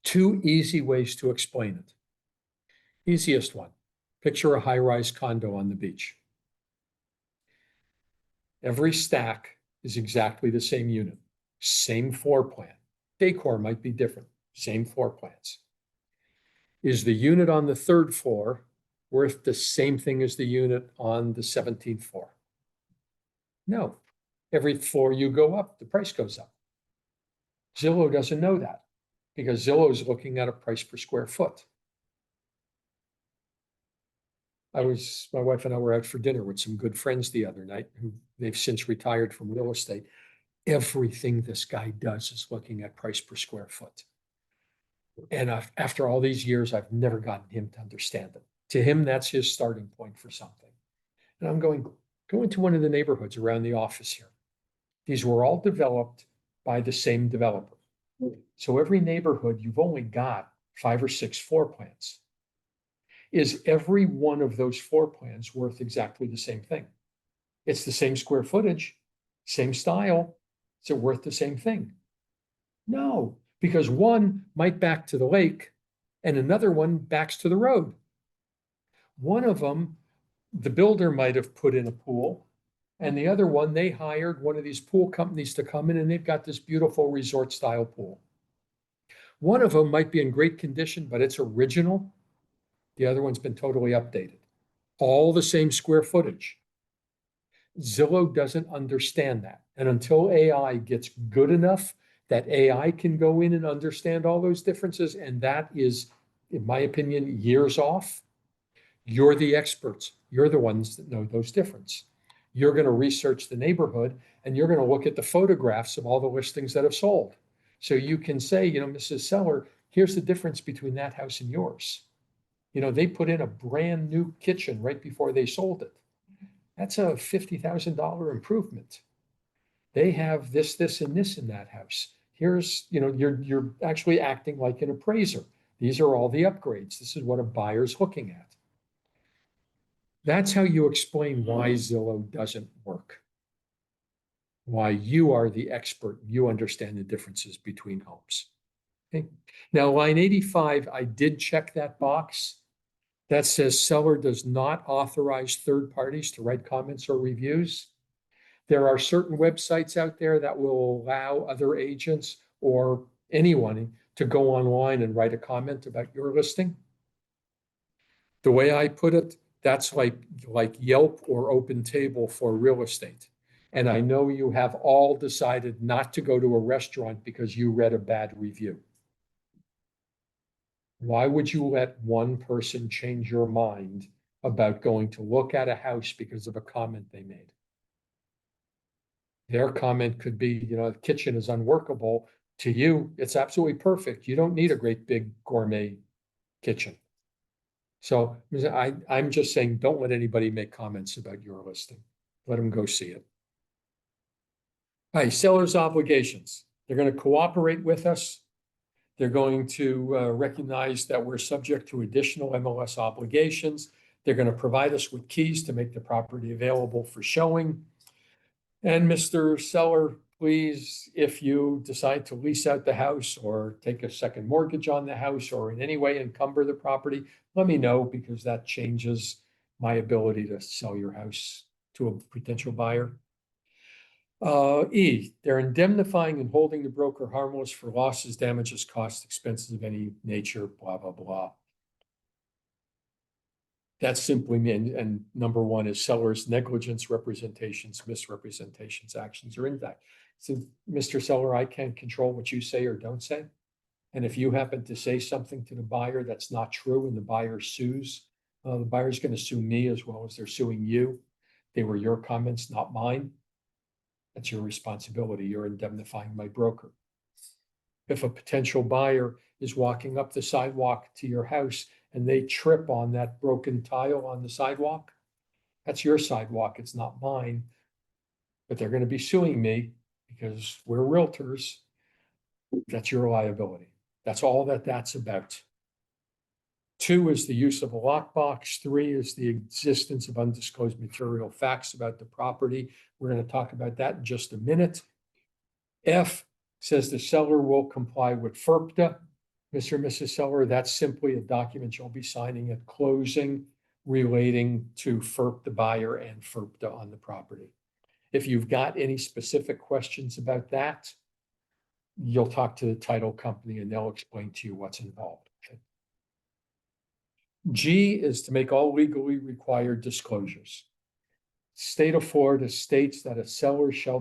Two easy ways to explain it. Easiest one, picture a high-rise condo on the beach. Every stack is exactly the same unit, same floor plan. Decor might be different, same floor plans. Is the unit on the third floor worth the same thing as the unit on the 17th floor? No. Every floor you go up, the price goes up. Zillow doesn't know that because Zillow is looking at a price per square foot. My wife and I were out for dinner with some good friends the other night who they've since retired from real estate. Everything this guy does is looking at price per square foot. And after all these years, I've never gotten him to understand it. To him, that's his starting point for something. And I'm going, go into one of the neighborhoods around the office here. These were all developed by the same developer. So every neighborhood, you've only got 5 or 6 floor plans. Is every one of those floor plans worth exactly the same thing? It's the same square footage, same style. Is it worth the same thing? No, because one might back to the lake and another one backs to the road. One of them the builder might have put in a pool. And the other one, they hired one of these pool companies to come in and they've got this beautiful resort style pool. One of them might be in great condition, but it's original. The other one's been totally updated. All the same square footage. Zillow doesn't understand that. And until AI gets good enough that AI can go in and understand all those differences, and that is, in my opinion, years off, you're the experts. You're the ones that know those differences. You're going to research the neighborhood and you're going to look at the photographs of all the listings that have sold. So you can say, Mrs. Seller, here's the difference between that house and yours. They put in a brand new kitchen right before they sold it. That's a $50,000 improvement. They have this, and this in that house. Here's, you're actually acting like an appraiser. These are all the upgrades. This is what a buyer's looking at. That's how you explain why Zillow doesn't work. Why you are the expert. You understand the differences between homes. Okay. Now, line 85, I did check that box. That says seller does not authorize third parties to write comments or reviews. There are certain websites out there that will allow other agents or anyone to go online and write a comment about your listing. The way I put it, that's like Yelp or Open Table for real estate. And I know you have all decided not to go to a restaurant because you read a bad review. Why would you let one person change your mind about going to look at a house because of a comment they made? Their comment could be, the kitchen is unworkable. To you, it's absolutely perfect. You don't need a great big gourmet kitchen. So I'm just saying, don't let anybody make comments about your listing. Let them go see it. All right, seller's obligations. They're going to cooperate with us. They're going to recognize that we're subject to additional MLS obligations. They're going to provide us with keys to make the property available for showing. And Mr. Seller, please, if you decide to lease out the house or take a second mortgage on the house or in any way encumber the property, let me know because that changes my ability to sell your house to a potential buyer. E, they're indemnifying and holding the broker harmless for losses, damages, costs, expenses of any nature, blah, blah, blah. That simply means, and number one is seller's negligence, representations, misrepresentations, actions, or impact. So, Mr. Seller, I can't control what you say or don't say. And if you happen to say something to the buyer that's not true and the buyer sues, the buyer's going to sue me as well as they're suing you. They were your comments, not mine. That's your responsibility. You're indemnifying my broker. If a potential buyer is walking up the sidewalk to your house and they trip on that broken tile on the sidewalk, that's your sidewalk. It's not mine. But they're going to be suing me because we're realtors. That's your liability. That's all that's about. 2 is the use of a lockbox. 3 is the existence of undisclosed material facts about the property. We're going to talk about that in just a minute. F says the seller will comply with FERPTA. Mr. and Mrs. Seller, that's simply a document you'll be signing at closing relating to FERP the buyer and FERPTA on the property. If you've got any specific questions about that, you'll talk to the title company and they'll explain to you what's involved. Okay. G is to make all legally required disclosures. State of Florida states that a seller shall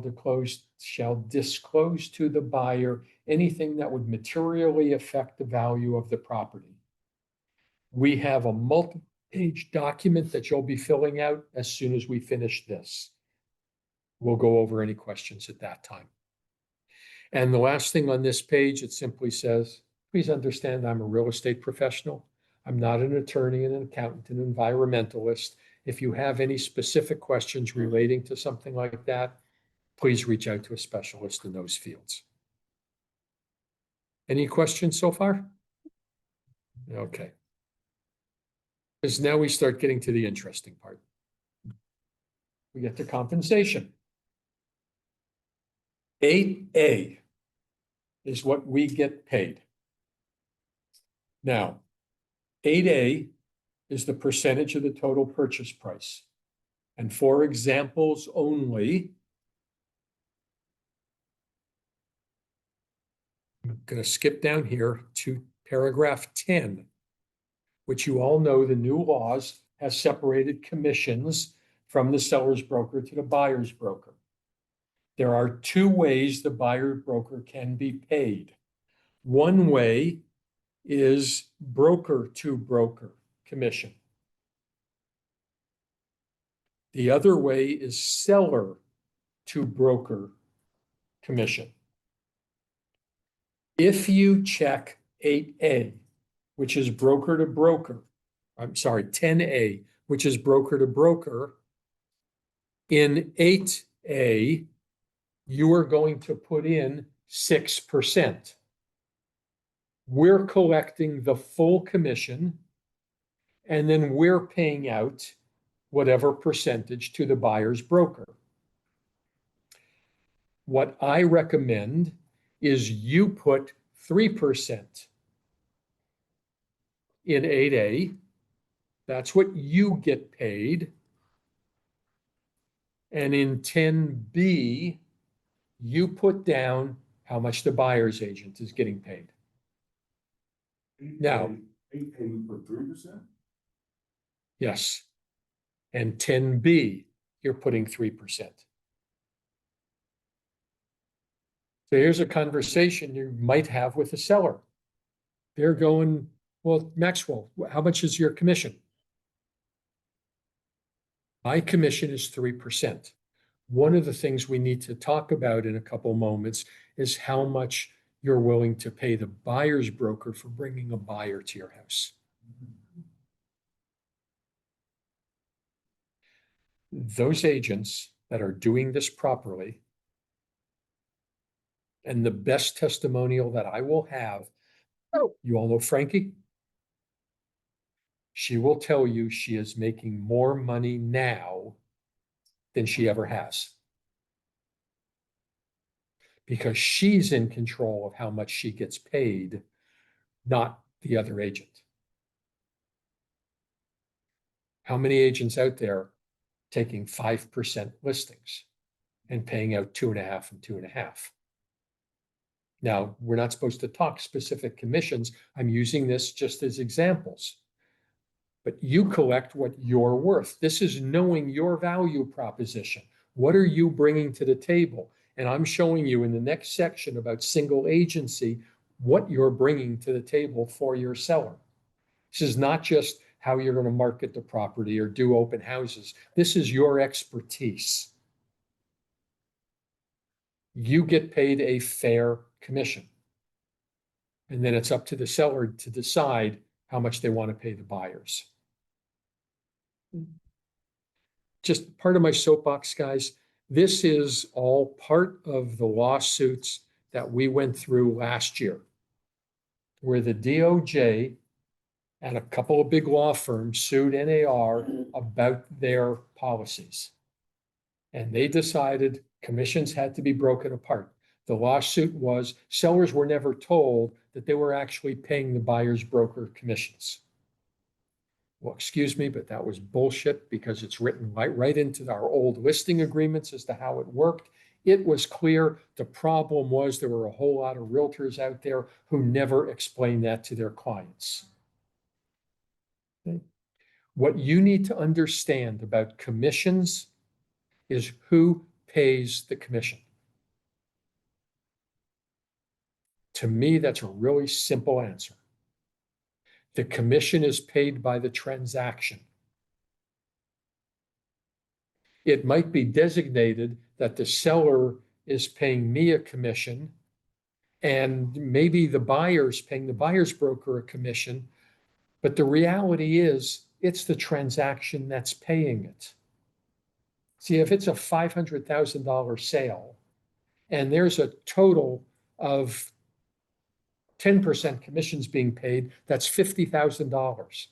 disclose to the buyer anything that would materially affect the value of the property. We have a multi-page document that you'll be filling out as soon as we finish this. We'll go over any questions at that time. And the last thing on this page, it simply says, please understand I'm a real estate professional. I'm not an attorney, an accountant, an environmentalist. If you have any specific questions relating to something like that, please reach out to a specialist in those fields. Any questions so far? Okay. Because now we start getting to the interesting part. We get to compensation. 8A is what we get paid. Now, 8A is the percentage of the total purchase price. And for examples only, I'm going to skip down here to paragraph 10, which you all know the new laws has separated commissions from the seller's broker to the buyer's broker. There are two ways the buyer broker can be paid. One way is broker to broker commission. The other way is seller to broker commission. If you check 8A, which is broker to broker, I'm sorry, 10A, which is broker to broker, in 8A, you are going to put in 6%. We're collecting the full commission, and then we're paying out whatever percentage to the buyer's broker. What I recommend is you put 3% in 8A. That's what you get paid. And in 10B, you put down how much the buyer's agent is getting paid. Now, 8A, we put 3%? Yes. And 10B, you're putting 3%. So here's a conversation you might have with a seller. They're going, well, Maxwell, how much is your commission? My commission is 3%. One of the things we need to talk about in a couple moments is how much you're willing to pay the buyer's broker for bringing a buyer to your house. Those agents that are doing this properly, and the best testimonial that I will have, you all know Frankie? She will tell you she is making more money now than she ever has. Because she's in control of how much she gets paid, not the other agent. How many agents out there taking 5% listings and paying out 2.5 and 2.5? Now, we're not supposed to talk specific commissions. I'm using this just as examples. But you collect what you're worth. This is knowing your value proposition. What are you bringing to the table? And I'm showing you in the next section about single agency, what you're bringing to the table for your seller. This is not just how you're going to market the property or do open houses. This is your expertise. You get paid a fair commission. And then it's up to the seller to decide how much they want to pay the buyers. Just part of my soapbox, guys. This is all part of the lawsuits that we went through last year, where the DOJ and a couple of big law firms sued NAR about their policies. And they decided commissions had to be broken apart. The lawsuit was sellers were never told that they were actually paying the buyer's broker commissions. Well, excuse me, but that was bullshit because it's written right into our old listing agreements as to how it worked. It was clear. The problem was there were a whole lot of realtors out there who never explained that to their clients. Okay. What you need to understand about commissions is who pays the commission. To me, that's a really simple answer. The commission is paid by the transaction. It might be designated that the seller is paying me a commission, and maybe the buyer's paying the buyer's broker a commission, but the reality is it's the transaction that's paying it. See, if it's a $500,000 sale and there's a total of 10% commissions being paid, that's $50,000.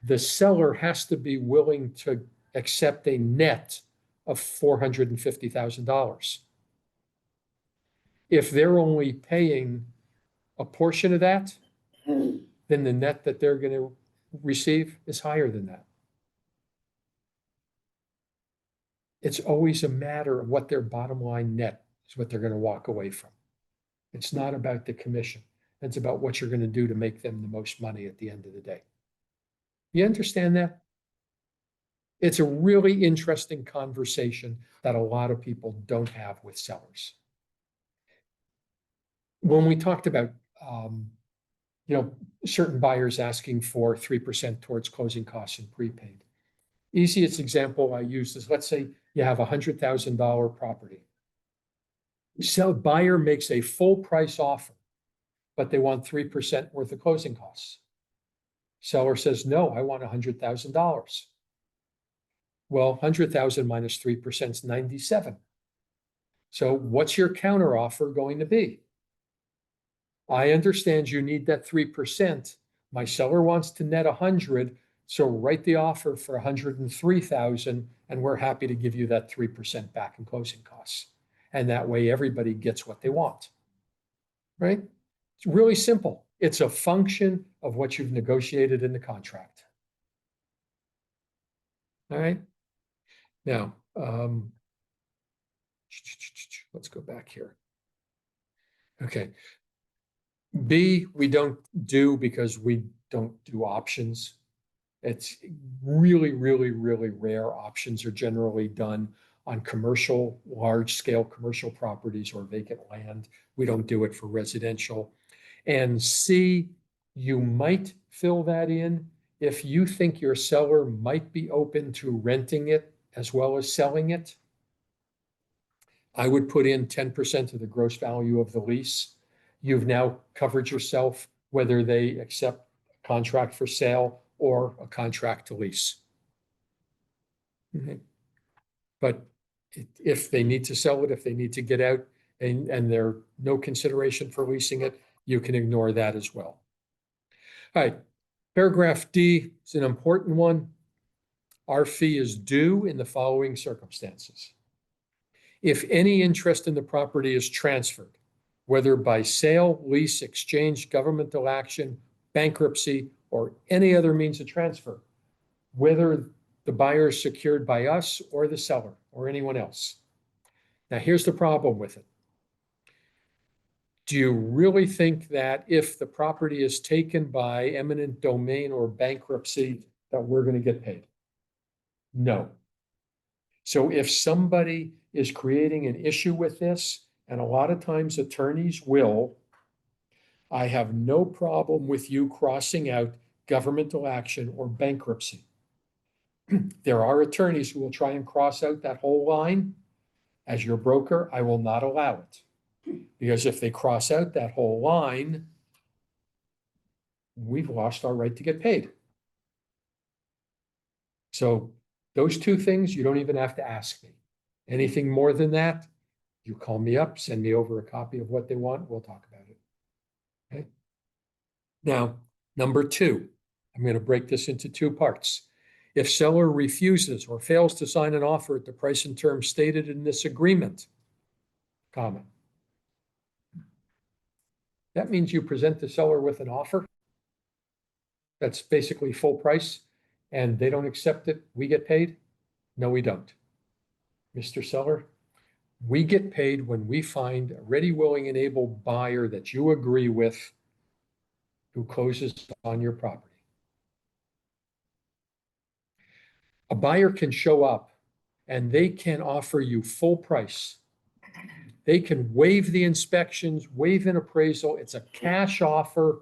The seller has to be willing to accept a net of $450,000. If they're only paying a portion of that, then the net that they're going to receive is higher than that. It's always a matter of what their bottom line net is, what they're going to walk away from. It's not about the commission. It's about what you're going to do to make them the most money at the end of the day. You understand that? It's a really interesting conversation that a lot of people don't have with sellers. When we talked about, certain buyers asking for 3% towards closing costs and prepaid. Easiest example I use is, let's say you have a $100,000 property. Buyer makes a full price offer, but they want 3% worth of closing costs. Seller says, no, I want $100,000. Well, 100,000 minus 3% is 97. So what's your counter offer going to be? I understand you need that 3%. My seller wants to net 100, so write the offer for 103,000, and we're happy to give you that 3% back in closing costs. And that way everybody gets what they want, right? It's really simple. It's a function of what you've negotiated in the contract. All right. Now, let's go back here. Okay. B, we don't do because we don't do options. It's really, really, really rare. Options are generally done on commercial, large scale commercial properties or vacant land. We don't do it for residential. And C, you might fill that in if you think your seller might be open to renting it as well as selling it. I would put in 10% of the gross value of the lease. You've now covered yourself, whether they accept a contract for sale or a contract to lease. But if they need to sell it, if they need to get out and there's no consideration for leasing it, you can ignore that as well. All right, paragraph D is an important one. Our fee is due in the following circumstances. If any interest in the property is transferred, whether by sale, lease, exchange, governmental action, bankruptcy, or any other means of transfer, whether the buyer is secured by us or the seller or anyone else. Now, here's the problem with it. Do you really think that if the property is taken by eminent domain or bankruptcy, that we're going to get paid? No. So if somebody is creating an issue with this, and a lot of times attorneys will, I have no problem with you crossing out governmental action or bankruptcy. There are attorneys who will try and cross out that whole line. As your broker, I will not allow it. Because if they cross out that whole line, we've lost our right to get paid. So those two things, you don't even have to ask me. Anything more than that, you call me up, send me over a copy of what they want, we'll talk about it. Okay. Now, number two, I'm going to break this into two parts. If seller refuses or fails to sign an offer at the price and terms stated in this agreement, comma. That means you present the seller with an offer that's basically full price and they don't accept it, we get paid? No, we don't. Mr. Seller, we get paid when we find a ready, willing, and able buyer that you agree with who closes on your property. A buyer can show up and they can offer you full price. They can waive the inspections, waive an appraisal. It's a cash offer.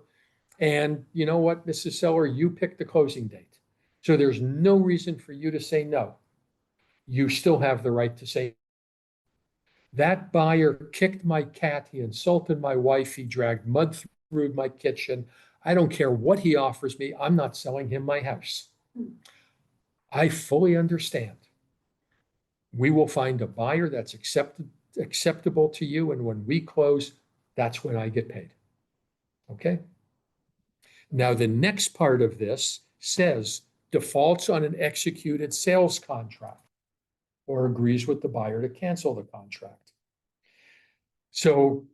And you know what, Mrs. Seller, you pick the closing date. So there's no reason for you to say no. You still have the right to say, that buyer kicked my cat, he insulted my wife, he dragged mud through my kitchen. I don't care what he offers me, I'm not selling him my house. I fully understand. We will find a buyer that's acceptable to you, and when we close, that's when I get paid. Okay? Now, the next part of this says defaults on an executed sales contract or agrees with the buyer to cancel the contract. So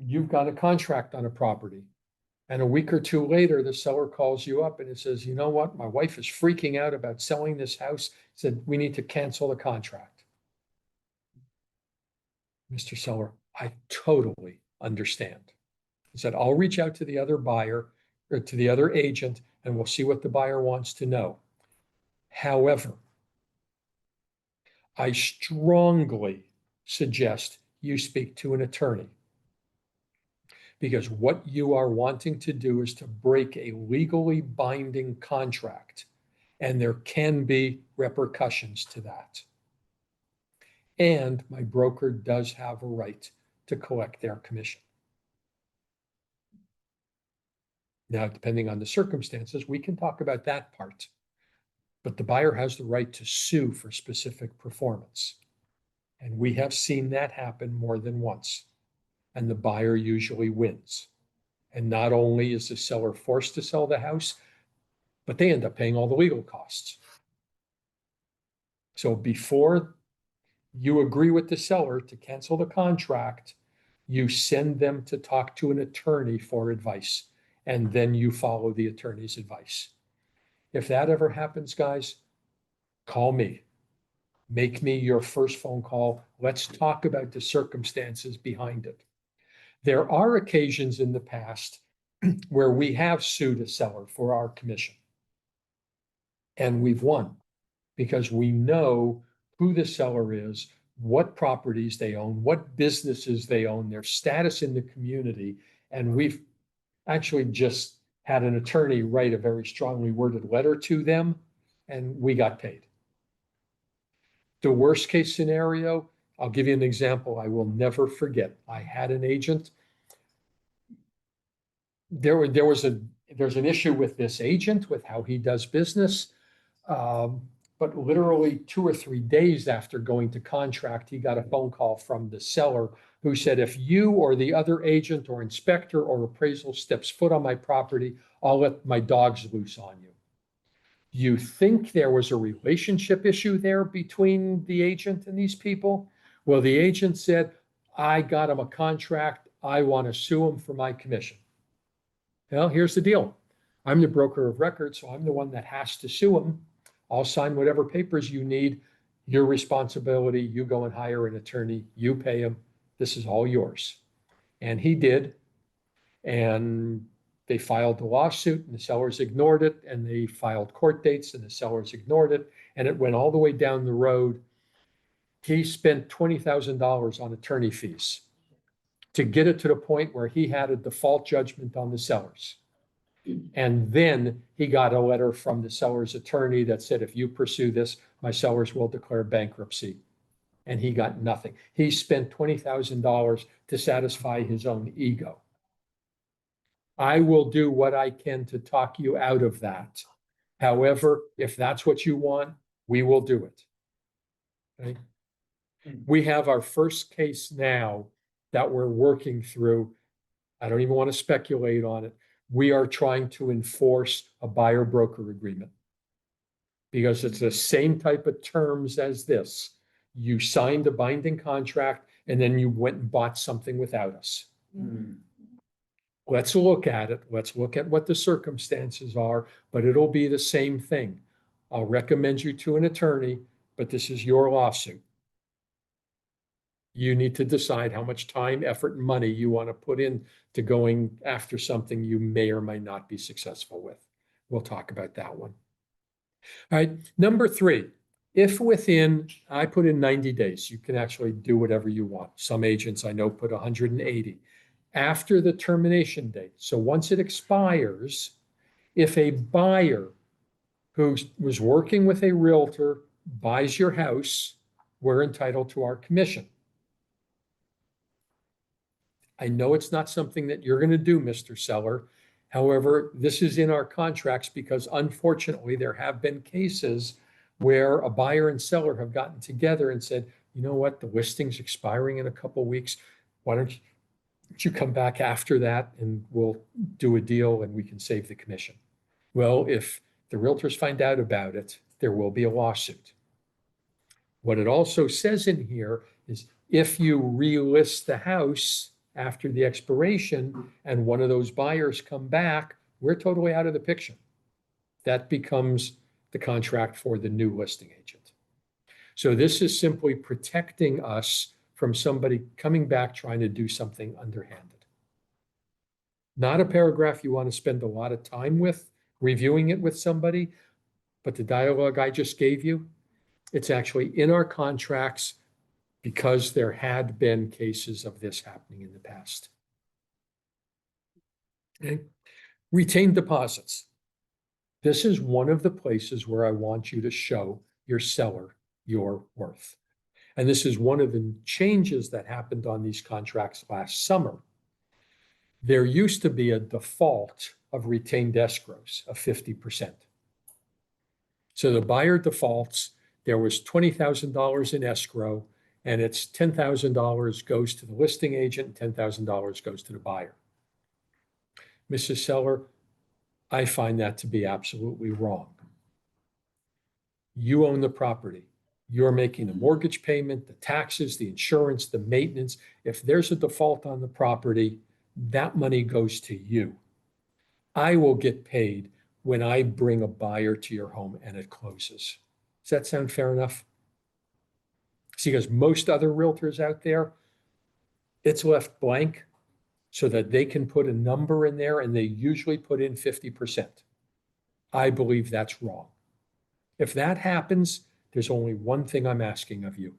you've got a contract on a property. And a week or two later, the seller calls you up and it says, you know what? My wife is freaking out about selling this house. Said, we need to cancel the contract. Mr. Seller, I totally understand. He said, I'll reach out to the other buyer or to the other agent and we'll see what the buyer wants to know. However, I strongly suggest you speak to an attorney because what you are wanting to do is to break a legally binding contract, and there can be repercussions to that. And my broker does have a right to collect their commission. Now, depending on the circumstances, we can talk about that part, but the buyer has the right to sue for specific performance. And we have seen that happen more than once. And the buyer usually wins. And not only is the seller forced to sell the house, but they end up paying all the legal costs. So before you agree with the seller to cancel the contract, you send them to talk to an attorney for advice, and then you follow the attorney's advice. If that ever happens, guys, call me. Make me your first phone call. Let's talk about the circumstances behind it. There are occasions in the past where we have sued a seller for our commission. And we've won because we know who the seller is, what properties they own, what businesses they own, their status in the community. And we've actually just had an attorney write a very strongly worded letter to them, and we got paid. The worst case scenario, I'll give you an example I will never forget. I had an agent. There's an issue with this agent, with how he does business. But literally 2 or 3 days after going to contract, he got a phone call from the seller who said, if you or the other agent or inspector or appraisal steps foot on my property, I'll let my dogs loose on you. You think there was a relationship issue there between the agent and these people? Well, the agent said, I got him a contract. I want to sue him for my commission. Well, here's the deal. I'm the broker of record, so I'm the one that has to sue him. I'll sign whatever papers you need. Your responsibility. You go and hire an attorney. You pay him. This is all yours. And he did. And they filed the lawsuit and the sellers ignored it. And they filed court dates and the sellers ignored it. And it went all the way down the road. He spent $20,000 on attorney fees to get it to the point where he had a default judgment on the sellers. And then he got a letter from the seller's attorney that said, if you pursue this, my sellers will declare bankruptcy. And he got nothing. He spent $20,000 to satisfy his own ego. I will do what I can to talk you out of that. However, if that's what you want, we will do it. Okay? We have our first case now that we're working through. I don't even want to speculate on it. We are trying to enforce a buyer broker agreement because it's the same type of terms as this. You signed a binding contract and then you went and bought something without us. Let's look at it. Let's look at what the circumstances are, but it'll be the same thing. I'll recommend you to an attorney, but this is your lawsuit. You need to decide how much time, effort, and money you want to put in to going after something you may or may not be successful with. We'll talk about that one. All right. Number 3, if within, I put in 90 days, you can actually do whatever you want. Some agents I know put 180. After the termination date. So once it expires, if a buyer who was working with a realtor buys your house, we're entitled to our commission. I know it's not something that you're going to do, Mr. Seller. However, this is in our contracts because unfortunately there have been cases where a buyer and seller have gotten together and said, you know what, the listing's expiring in a couple of weeks. Why don't you come back after that and we'll do a deal and we can save the commission. Well, if the realtors find out about it, there will be a lawsuit. What it also says in here is if you relist the house after the expiration and one of those buyers come back, we're totally out of the picture. That becomes the contract for the new listing agent. So this is simply protecting us from somebody coming back trying to do something underhanded. Not a paragraph you want to spend a lot of time with, reviewing it with somebody, but the dialogue I just gave you, it's actually in our contracts because there had been cases of this happening in the past. Okay. Retained deposits. This is one of the places where I want you to show your seller your worth. And this is one of the changes that happened on these contracts last summer. There used to be a default of retained escrows of 50%. So the buyer defaults, there was $20,000 in escrow, and it's $10,000 goes to the listing agent, $10,000 goes to the buyer. Mrs. Seller, I find that to be absolutely wrong. You own the property. You're making the mortgage payment, the taxes, the insurance, the maintenance. If there's a default on the property, that money goes to you. I will get paid when I bring a buyer to your home and it closes. Does that sound fair enough? See, because most other realtors out there, it's left blank so that they can put a number in there, and they usually put in 50%. I believe that's wrong. If that happens, there's only one thing I'm asking of you.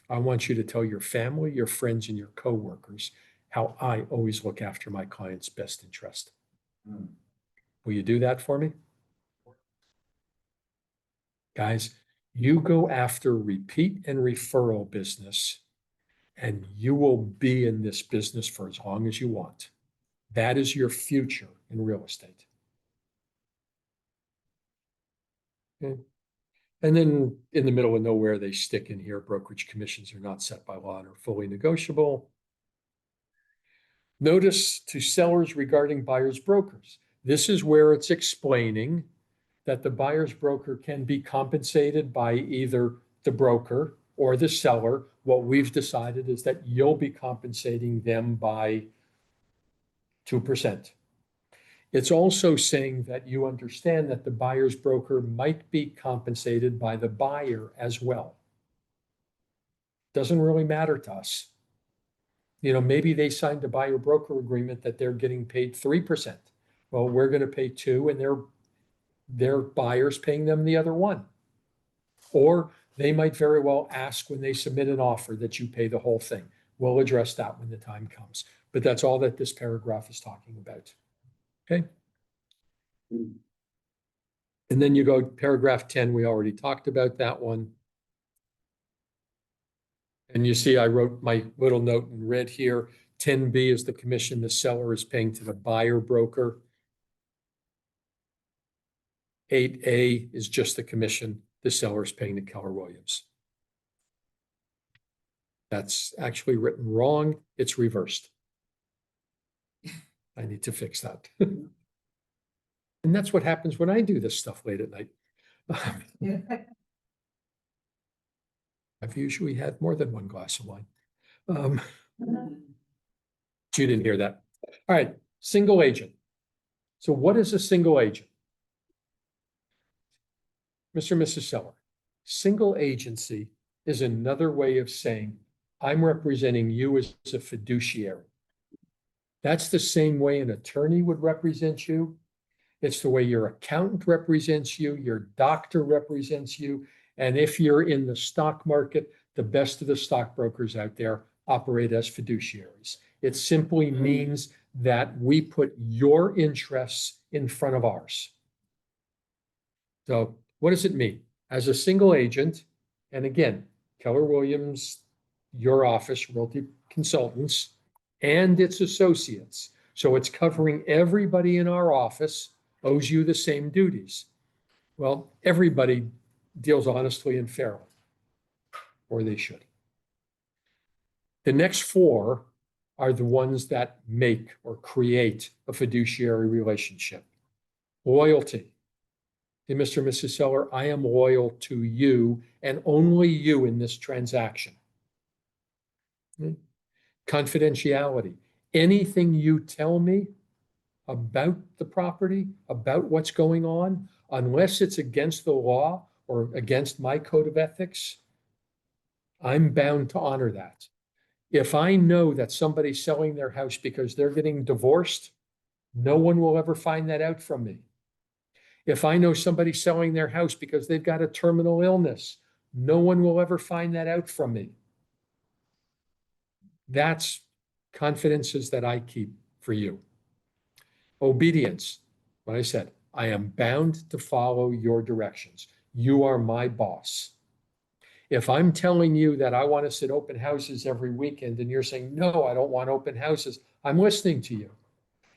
I want you to tell your family, your friends, and your coworkers how I always look after my client's best interest. Will you do that for me? Guys, you go after repeat and referral business, and you will be in this business for as long as you want. That is your future in real estate. Okay. And then in the middle of nowhere, they stick in here, brokerage commissions are not set by law and are fully negotiable. Notice to sellers regarding buyer's brokers. This is where it's explaining that the buyer's broker can be compensated by either the broker or the seller. What we've decided is that you'll be compensating them by 2%. It's also saying that you understand that the buyer's broker might be compensated by the buyer as well. Doesn't really matter to us. You know, maybe they signed a buyer broker agreement that they're getting paid 3%. Well, we're going to pay 2%, and their buyer's paying them the other 1%. Or they might very well ask when they submit an offer that you pay the whole thing. We'll address that when the time comes. But that's all that this paragraph is talking about. Okay. And then you go paragraph 10, we already talked about that one. And you see, I wrote my little note in red here. 10B is the commission the seller is paying to the buyer broker. 8A is just the commission the seller is paying to Keller Williams. That's actually written wrong. It's reversed. I need to fix that. And that's what happens when I do this stuff late at night. I've usually had more than one glass of wine. You didn't hear that. All right, single agent. So what is a single agent? Mr. and Mrs. Seller, single agency is another way of saying I'm representing you as a fiduciary. That's the same way an attorney would represent you. It's the way your accountant represents you, your doctor represents you. And if you're in the stock market, the best of the stockbrokers out there operate as fiduciaries. It simply means that we put your interests in front of ours. So what does it mean? As a single agent, and again, Keller Williams, your office, Realty Consultants, and its associates. So it's covering everybody in our office owes you the same duties. Well, everybody deals honestly and fairly, or they should. The next 4 are the ones that make or create a fiduciary relationship. Loyalty. Hey, Mr. and Mrs. Seller, I am loyal to you and only you in this transaction. Confidentiality. Anything you tell me about the property, about what's going on, unless it's against the law or against my code of ethics, I'm bound to honor that. If I know that somebody's selling their house because they're getting divorced, no one will ever find that out from me. If I know somebody's selling their house because they've got a terminal illness, no one will ever find that out from me. That's confidences that I keep for you. Obedience. What I said, I am bound to follow your directions. You are my boss. If I'm telling you that I want to sit open houses every weekend and you're saying, no, I don't want open houses, I'm listening to you.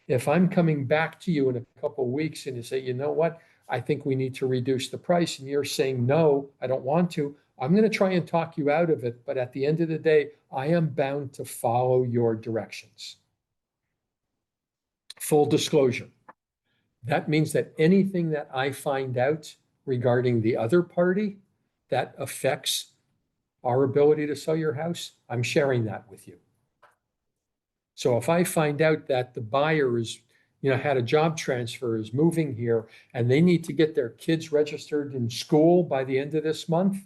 If I'm coming back to you in a couple of weeks and you say, you know what, I think we need to reduce the price, and you're saying, no, I don't want to, I'm going to try and talk you out of it. But at the end of the day, I am bound to follow your directions. Full disclosure. That means that anything that I find out regarding the other party that affects our ability to sell your house, I'm sharing that with you. So if I find out that the buyer is, had a job transfer, is moving here, and they need to get their kids registered in school by the end of this month,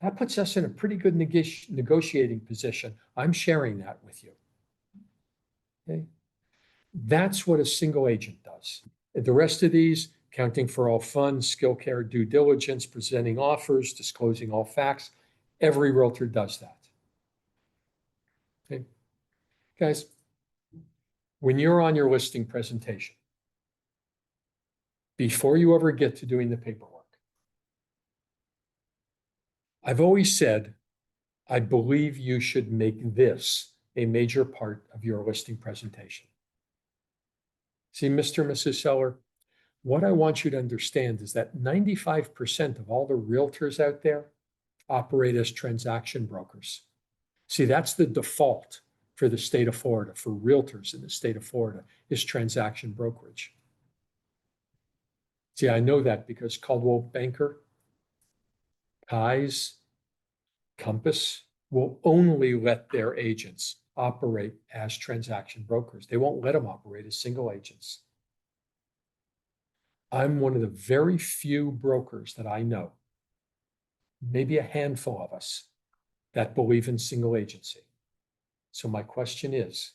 that puts us in a pretty good negotiating position. I'm sharing that with you. Okay. That's what a single agent does. The rest of these, accounting for all funds, skill care, due diligence, presenting offers, disclosing all facts, every realtor does that. Okay. Guys, when you're on your listing presentation, before you ever get to doing the paperwork, I've always said, I believe you should make this a major part of your listing presentation. See, Mr. and Mrs. Seller, what I want you to understand is that 95% of all the realtors out there operate as transaction brokers. See, that's the default for the state of Florida, for realtors in the state of Florida, is transaction brokerage. See, I know that because Caldwell Banker, Kai's, Compass will only let their agents operate as transaction brokers. They won't let them operate as single agents. I'm one of the very few brokers that I know, maybe a handful of us, that believe in single agency. So my question is,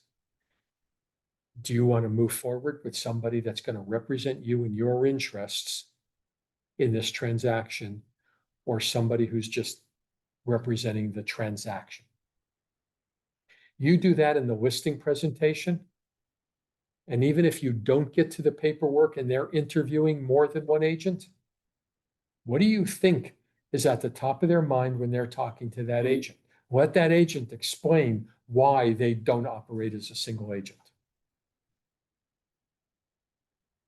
do you want to move forward with somebody that's going to represent you and your interests in this transaction, or somebody who's just representing the transaction? You do that in the listing presentation, and even if you don't get to the paperwork and they're interviewing more than one agent, what do you think is at the top of their mind when they're talking to that agent? Let that agent explain why they don't operate as a single agent.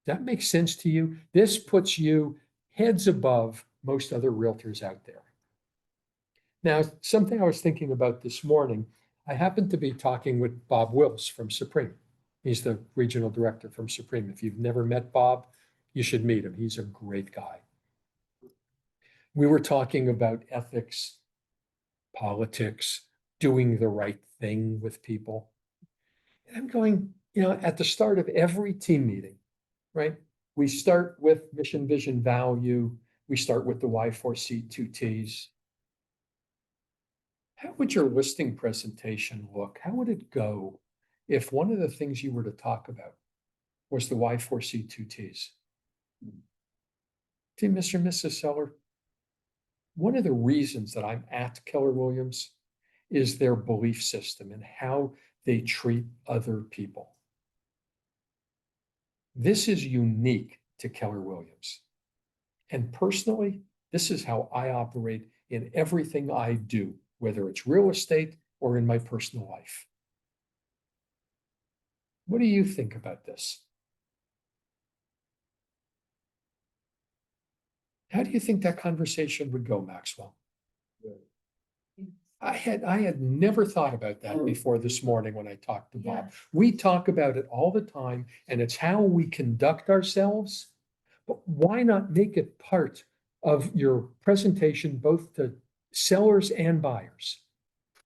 That makes sense to you? This puts you heads above most other realtors out there. Now, something I was thinking about this morning, I happened to be talking with Bob Wills from Supreme. He's the regional director from Supreme. If you've never met Bob, you should meet him. He's a great guy. We were talking about ethics, politics, doing the right thing with people. And I'm going, at the start of every team meeting, right? We start with mission, vision, value. We start with the Y4C 2Ts. How would your listing presentation look? How would it go if one of the things you were to talk about was the Y4C 2Ts? See, Mr. and Mrs. Seller, one of the reasons that I'm at Keller Williams is their belief system and how they treat other people. This is unique to Keller Williams. And personally, this is how I operate in everything I do, whether it's real estate or in my personal life. What do you think about this? How do you think that conversation would go, Maxwell? I had never thought about that before this morning when I talked to Bob. We talk about it all the time, and it's how we conduct ourselves. But why not make it part of your presentation, both to sellers and buyers?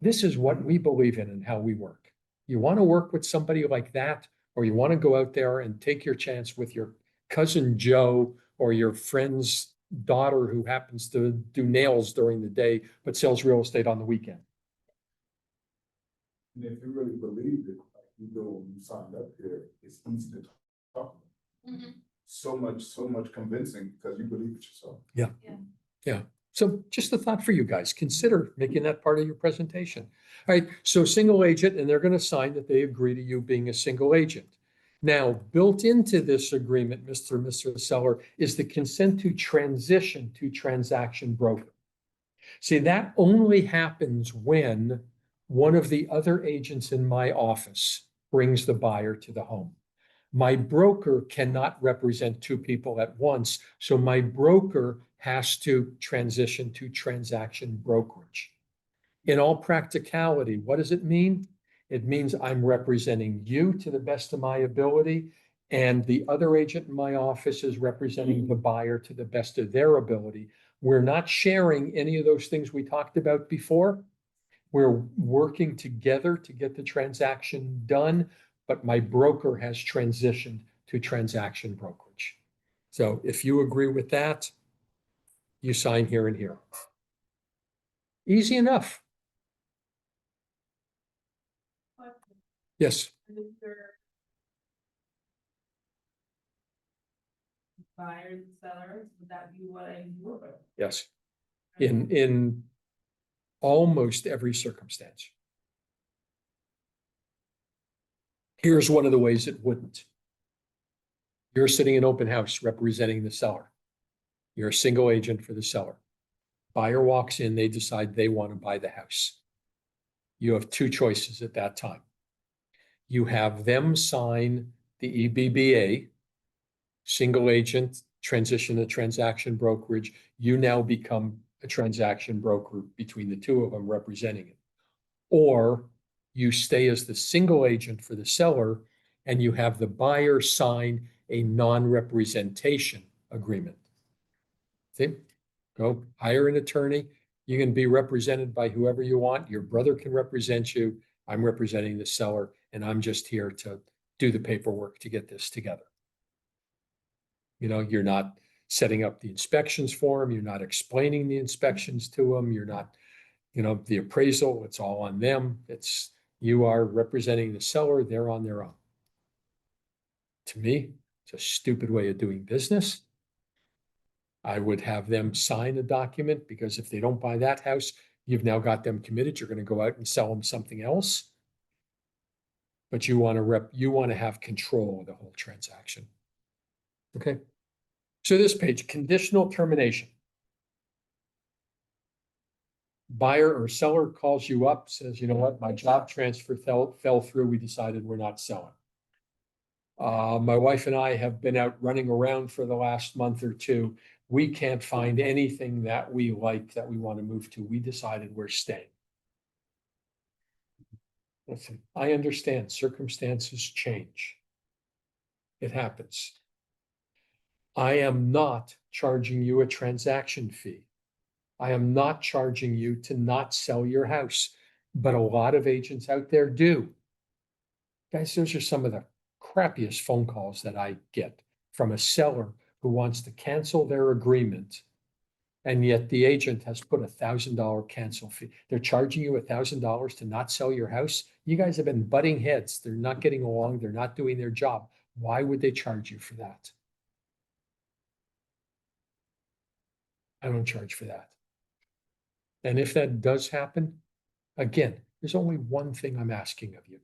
This is what we believe in and how we work. You want to work with somebody like that, or you want to go out there and take your chance with your cousin Joe or your friend's daughter who happens to do nails during the day but sells real estate on the weekend. And if you really believe it, like you know, when you signed up here, it's easy to talk. So much convincing because you believe it yourself. Yeah. So just a thought for you guys, consider making that part of your presentation. All right, so single agent, and they're going to sign that they agree to you being a single agent. Now, built into this agreement, Mr. and Mr. Seller, is the consent to transition to transaction broker. See, that only happens when one of the other agents in my office brings the buyer to the home. My broker cannot represent two people at once, so my broker has to transition to transaction brokerage. In all practicality, what does it mean? It means I'm representing you to the best of my ability, and the other agent in my office is representing the buyer to the best of their ability. We're not sharing any of those things we talked about before. We're working together to get the transaction done, but my broker has transitioned to transaction brokerage. So if you agree with that, you sign here and here. Easy enough. Yes. Buyers and sellers, would that be what I do? Yes. In almost every circumstance. Here's one of the ways it wouldn't. You're sitting in open house representing the seller. You're a single agent for the seller. Buyer walks in, they decide they want to buy the house. You have two choices at that time. You have them sign the EBBA, single agent, transition to transaction brokerage. You now become a transaction broker between the two of them representing it. Or you stay as the single agent for the seller and you have the buyer sign a non-representation agreement. See? Go hire an attorney. You can be represented by whoever you want. Your brother can represent you. I'm representing the seller, and I'm just here to do the paperwork to get this together. You know, you're not setting up the inspections for them. You're not explaining the inspections to them. You're not, you know, the appraisal, it's all on them. You are representing the seller. They're on their own. To me, it's a stupid way of doing business. I would have them sign a document because if they don't buy that house, you've now got them committed. You're going to go out and sell them something else. But you want to have control of the whole transaction. Okay. So this page, conditional termination. Buyer or seller calls you up, says, you know what, my job transfer fell through. We decided we're not selling. My wife and I have been out running around for the last month or two. We can't find anything that we like that we want to move to. We decided we're staying. Listen, I understand circumstances change. It happens. I am not charging you a transaction fee. I am not charging you to not sell your house, but a lot of agents out there do. Guys, those are some of the crappiest phone calls that I get from a seller who wants to cancel their agreement, and yet the agent has put $1,000 cancel fee. They're charging you $1,000 to not sell your house. You guys have been butting heads. They're not getting along. They're not doing their job. Why would they charge you for that? I don't charge for that. And if that does happen, again, there's only one thing I'm asking of you.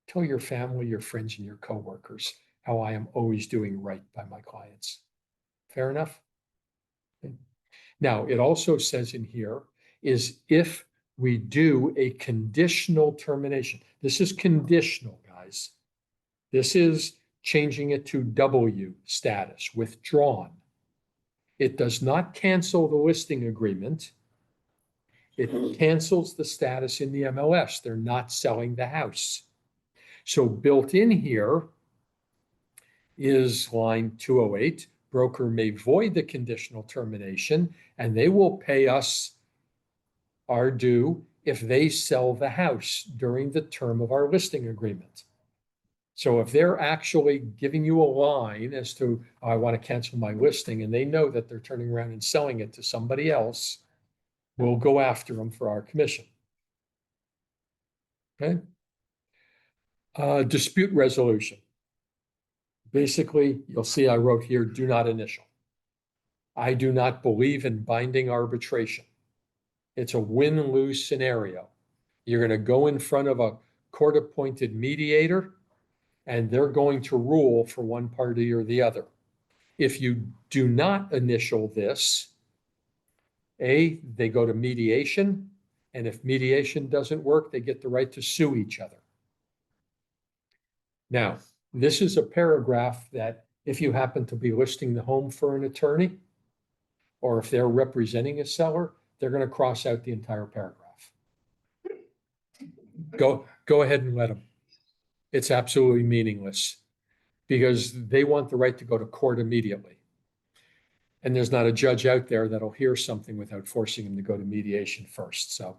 Tell your family, your friends, and your coworkers how I am always doing right by my clients. Fair enough? Okay. Now, it also says in here is if we do a conditional termination. This is conditional, guys. This is changing it to W status, withdrawn. It does not cancel the listing agreement. It cancels the status in the MLS. They're not selling the house. So built in here is line 208. Broker may void the conditional termination, and they will pay us are due if they sell the house during the term of our listing agreement. So if they're actually giving you a line as to, "Oh, I want to cancel my listing," and they know that they're turning around and selling it to somebody else, we'll go after them for our commission. Okay? Dispute resolution. Basically, you'll see I wrote here, do not initial. I do not believe in binding arbitration. It's a win-lose scenario. You're going to go in front of a court-appointed mediator, and they're going to rule for one party or the other. If you do not initial this, they go to mediation, and if mediation doesn't work, they get the right to sue each other. Now, this is a paragraph that if you happen to be listing the home for an attorney, or if they're representing a seller, they're going to cross out the entire paragraph. Go ahead and let them. It's absolutely meaningless because they want the right to go to court immediately. And there's not a judge out there that'll hear something without forcing him to go to mediation first. So,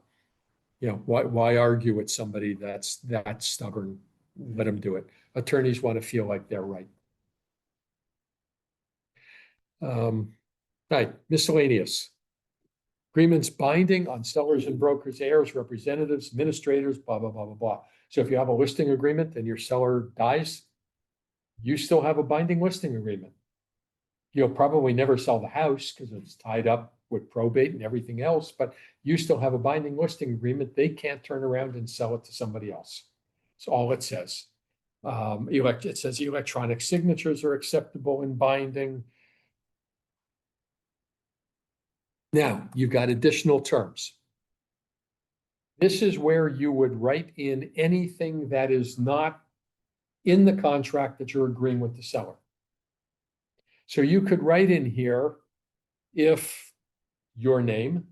why argue with somebody that's that stubborn? Let them do it. Attorneys want to feel like they're right. Right, miscellaneous. Agreements binding on sellers and brokers, heirs, representatives, administrators, blah, blah, blah, blah, blah. So if you have a listing agreement and your seller dies, you still have a binding listing agreement. You'll probably never sell the house because it's tied up with probate and everything else, but you still have a binding listing agreement. They can't turn around and sell it to somebody else. That's all it says. It says electronic signatures are acceptable in binding. Now, you've got additional terms. This is where you would write in anything that is not in the contract that you're agreeing with the seller. So you could write in here, if your name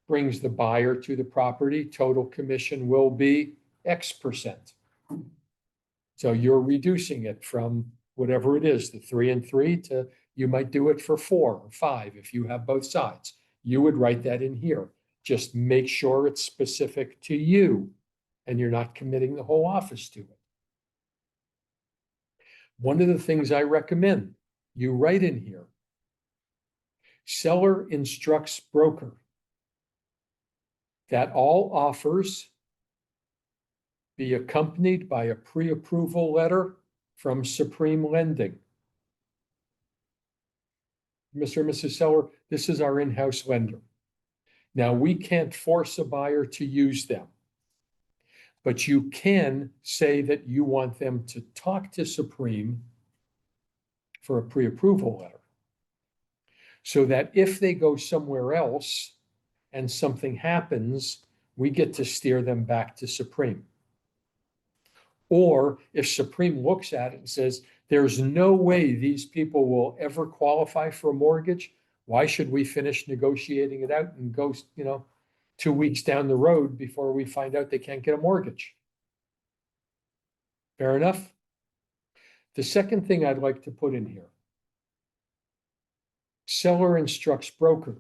brings the buyer to the property, total commission will be X%. So you're reducing it from whatever it is, the 3 and 3 to you might do it for 4 or 5 if you have both sides. You would write that in here. Just make sure it's specific to you and you're not committing the whole office to it. One of the things I recommend you write in here, seller instructs broker that all offers be accompanied by a pre-approval letter from Supreme Lending. Mr. and Mrs. Seller, this is our in-house lender. Now, we can't force a buyer to use them, but you can say that you want them to talk to Supreme for a pre-approval letter, so that if they go somewhere else and something happens, we get to steer them back to Supreme. Or if Supreme looks at it and says, there's no way these people will ever qualify for a mortgage, why should we finish negotiating it out and go, 2 weeks down the road before we find out they can't get a mortgage? Fair enough? The second thing I'd like to put in here, seller instructs broker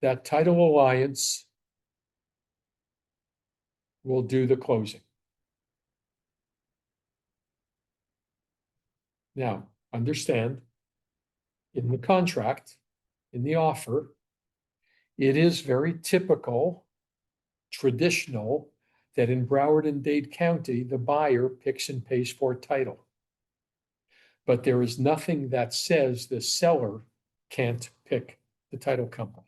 that Title Alliance will do the closing. Now, understand, in the contract, in the offer, it is very typical, traditional, that in Broward and Dade County, the buyer picks and pays for title. But there is nothing that says the seller can't pick the title company.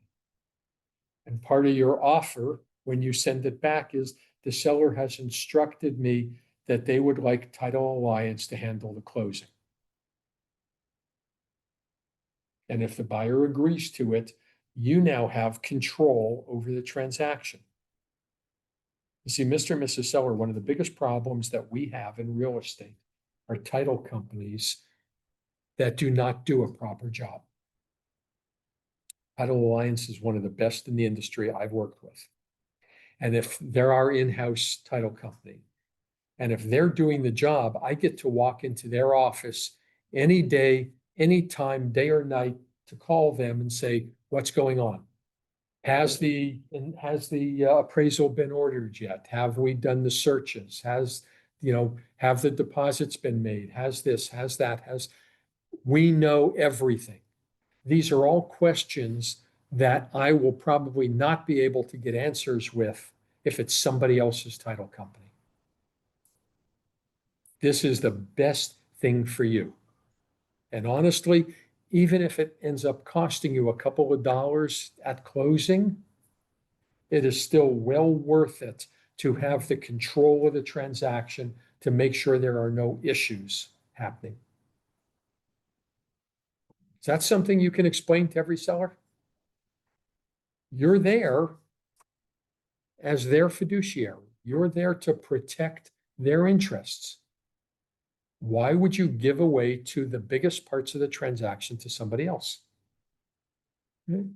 And part of your offer, when you send it back, is the seller has instructed me that they would like Title Alliance to handle the closing. And if the buyer agrees to it, you now have control over the transaction. You see, Mr. and Mrs. Seller, one of the biggest problems that we have in real estate are title companies that do not do a proper job. Title Alliance is one of the best in the industry I've worked with. And if they're our in-house title company, and if they're doing the job, I get to walk into their office any day, anytime, day or night, to call them and say, what's going on? Has the appraisal been ordered yet? Have we done the searches? Have the deposits been made? Has this, has that, we know everything. These are all questions that I will probably not be able to get answers with if it's somebody else's title company. This is the best thing for you. And honestly, even if it ends up costing you a couple of dollars at closing, it is still well worth it to have the control of the transaction to make sure there are no issues happening. Is that something you can explain to every seller? You're there as their fiduciary. You're there to protect their interests. Why would you give away to the biggest parts of the transaction to somebody else? Okay.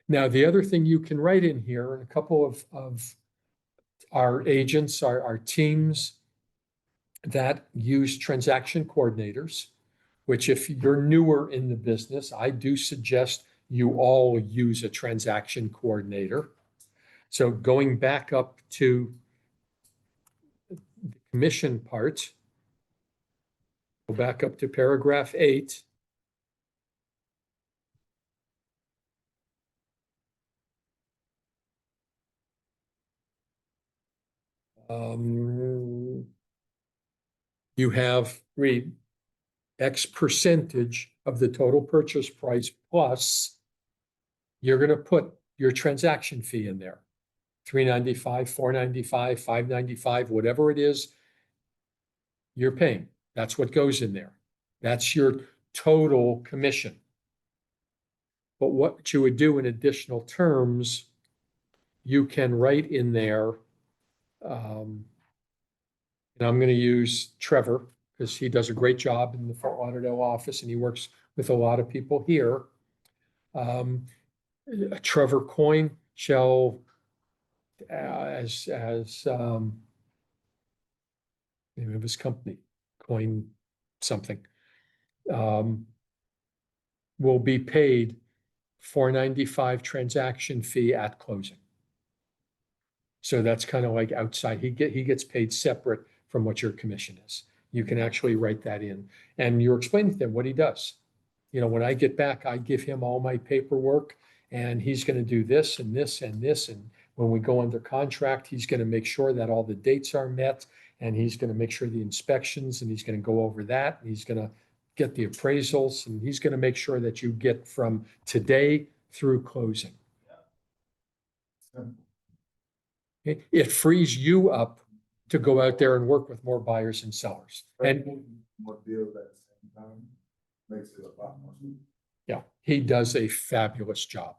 Now, the other thing you can write in here, and a couple of our agents, our teams that use transaction coordinators, which if you're newer in the business, I do suggest you all use a transaction coordinator. So going back up to the commission part, go back up to paragraph 8. You have read X percentage of the total purchase price plus you're going to put your transaction fee in there. $395, $495, $595, whatever it is you're paying. That's what goes in there. That's your total commission. But what you would do in additional terms, you can write in there, and I'm going to use Trevor because he does a great job in the Fort Lauderdale office and he works with a lot of people here. Trevor Coyne shall, as name of his company, Coyne something, will be paid $495 transaction fee at closing. So that's kind of like outside. He gets paid separate from what your commission is. You can actually write that in, and you're explaining to them what he does. When I get back, I give him all my paperwork, and he's going to do this and this and this. And when we go under contract, he's going to make sure that all the dates are met, and he's going to make sure the inspections, and he's going to go over that. And he's going to get the appraisals, and he's going to make sure that you get from today through closing. It frees you up to go out there and work with more buyers and sellers. And more deals at the same time makes it a lot more. yeah, he does a fabulous job.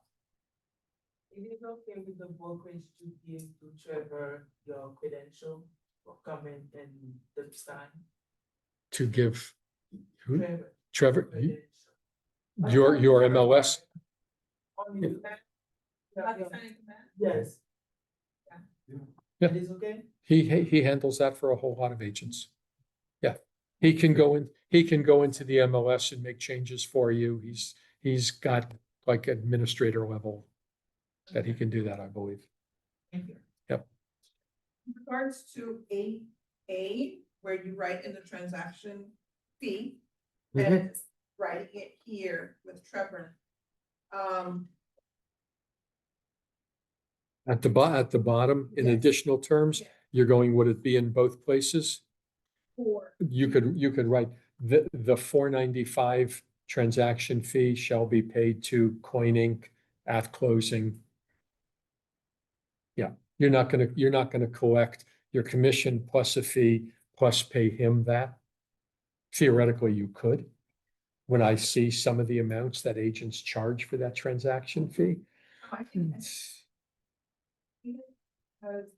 It is okay with the brokerage to give to Trevor your credential for comment and the sign. To give who? Trevor. Trevor, your MLS. Only Not that. signing that. Yes. Yeah. It is okay? He handles that for a whole lot of agents. Yeah, he can go into the MLS and make changes for you. He's got like administrator level that he can do that, I believe. Thank you. Yep. In regards to A, where you write in the transaction fee, Mhm. and writing it here with Trevor. At the bottom, in Yes. additional terms, Yeah. you're going, would it be in both places? For, You could write the $495 transaction fee shall be paid to Coin Inc. at closing. Yeah, you're not gonna collect your commission plus a fee plus pay him that. Theoretically, you could. When I see some of the amounts that agents charge for that transaction fee, I think that's because,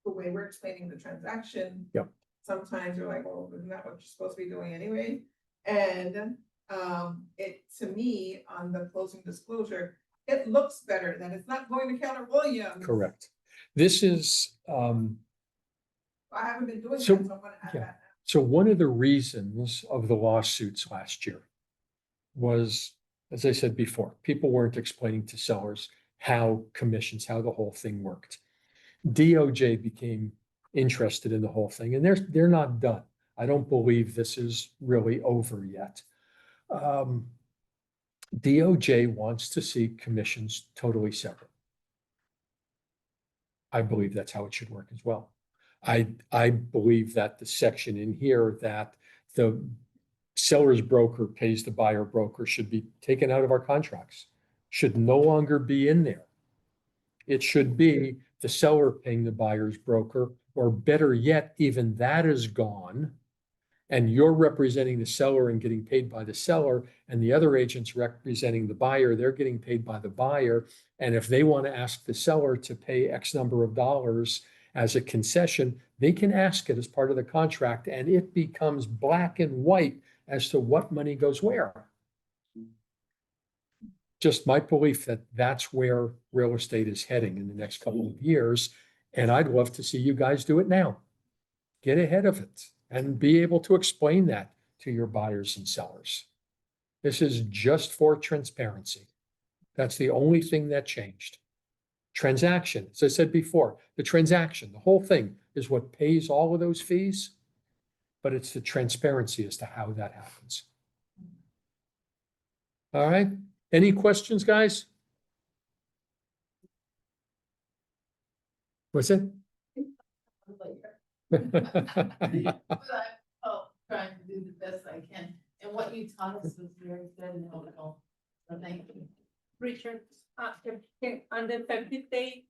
the way we're explaining the transaction. Yep. Sometimes you're like, well, isn't that what you're supposed to be doing anyway? And, to me, on the closing disclosure, it looks better that it's not going to Keller Williams. correct. This is, I haven't been doing that, So, so I'm gonna add yeah. that. so one of the reasons of the lawsuits last year was as I said before, people weren't explaining to sellers how commissions, how the whole thing worked. DOJ became interested in the whole thing, and they're not done. I don't believe this is really over yet. DOJ wants to see commissions totally separate. I believe that's how it should work as well. I believe that the section in here that the seller's broker pays the buyer broker should be taken out of our contracts, should no longer be in there. It should be the seller paying the buyer's broker, or better yet, even that is gone. And you're representing the seller and getting paid by the seller, and the other agent's representing the buyer, they're getting paid by the buyer. And if they want to ask the seller to pay X number of dollars as a concession, they can ask it as part of the contract, and it becomes black and white as to what money goes where. Just my belief that that's where real estate is heading in the next couple of years. And I'd love to see you guys do it now. Get ahead of it and be able to explain that to your buyers and sellers. This is just for transparency. That's the only thing that changed. Transaction, as I said before, the transaction, the whole thing is what pays all of those fees, but it's the transparency as to how that happens. All right. Any questions, guys? What's it? But I'm trying to do the best I can, and what you taught us was very good and helpful, so thank you. Richard, on the 50th day,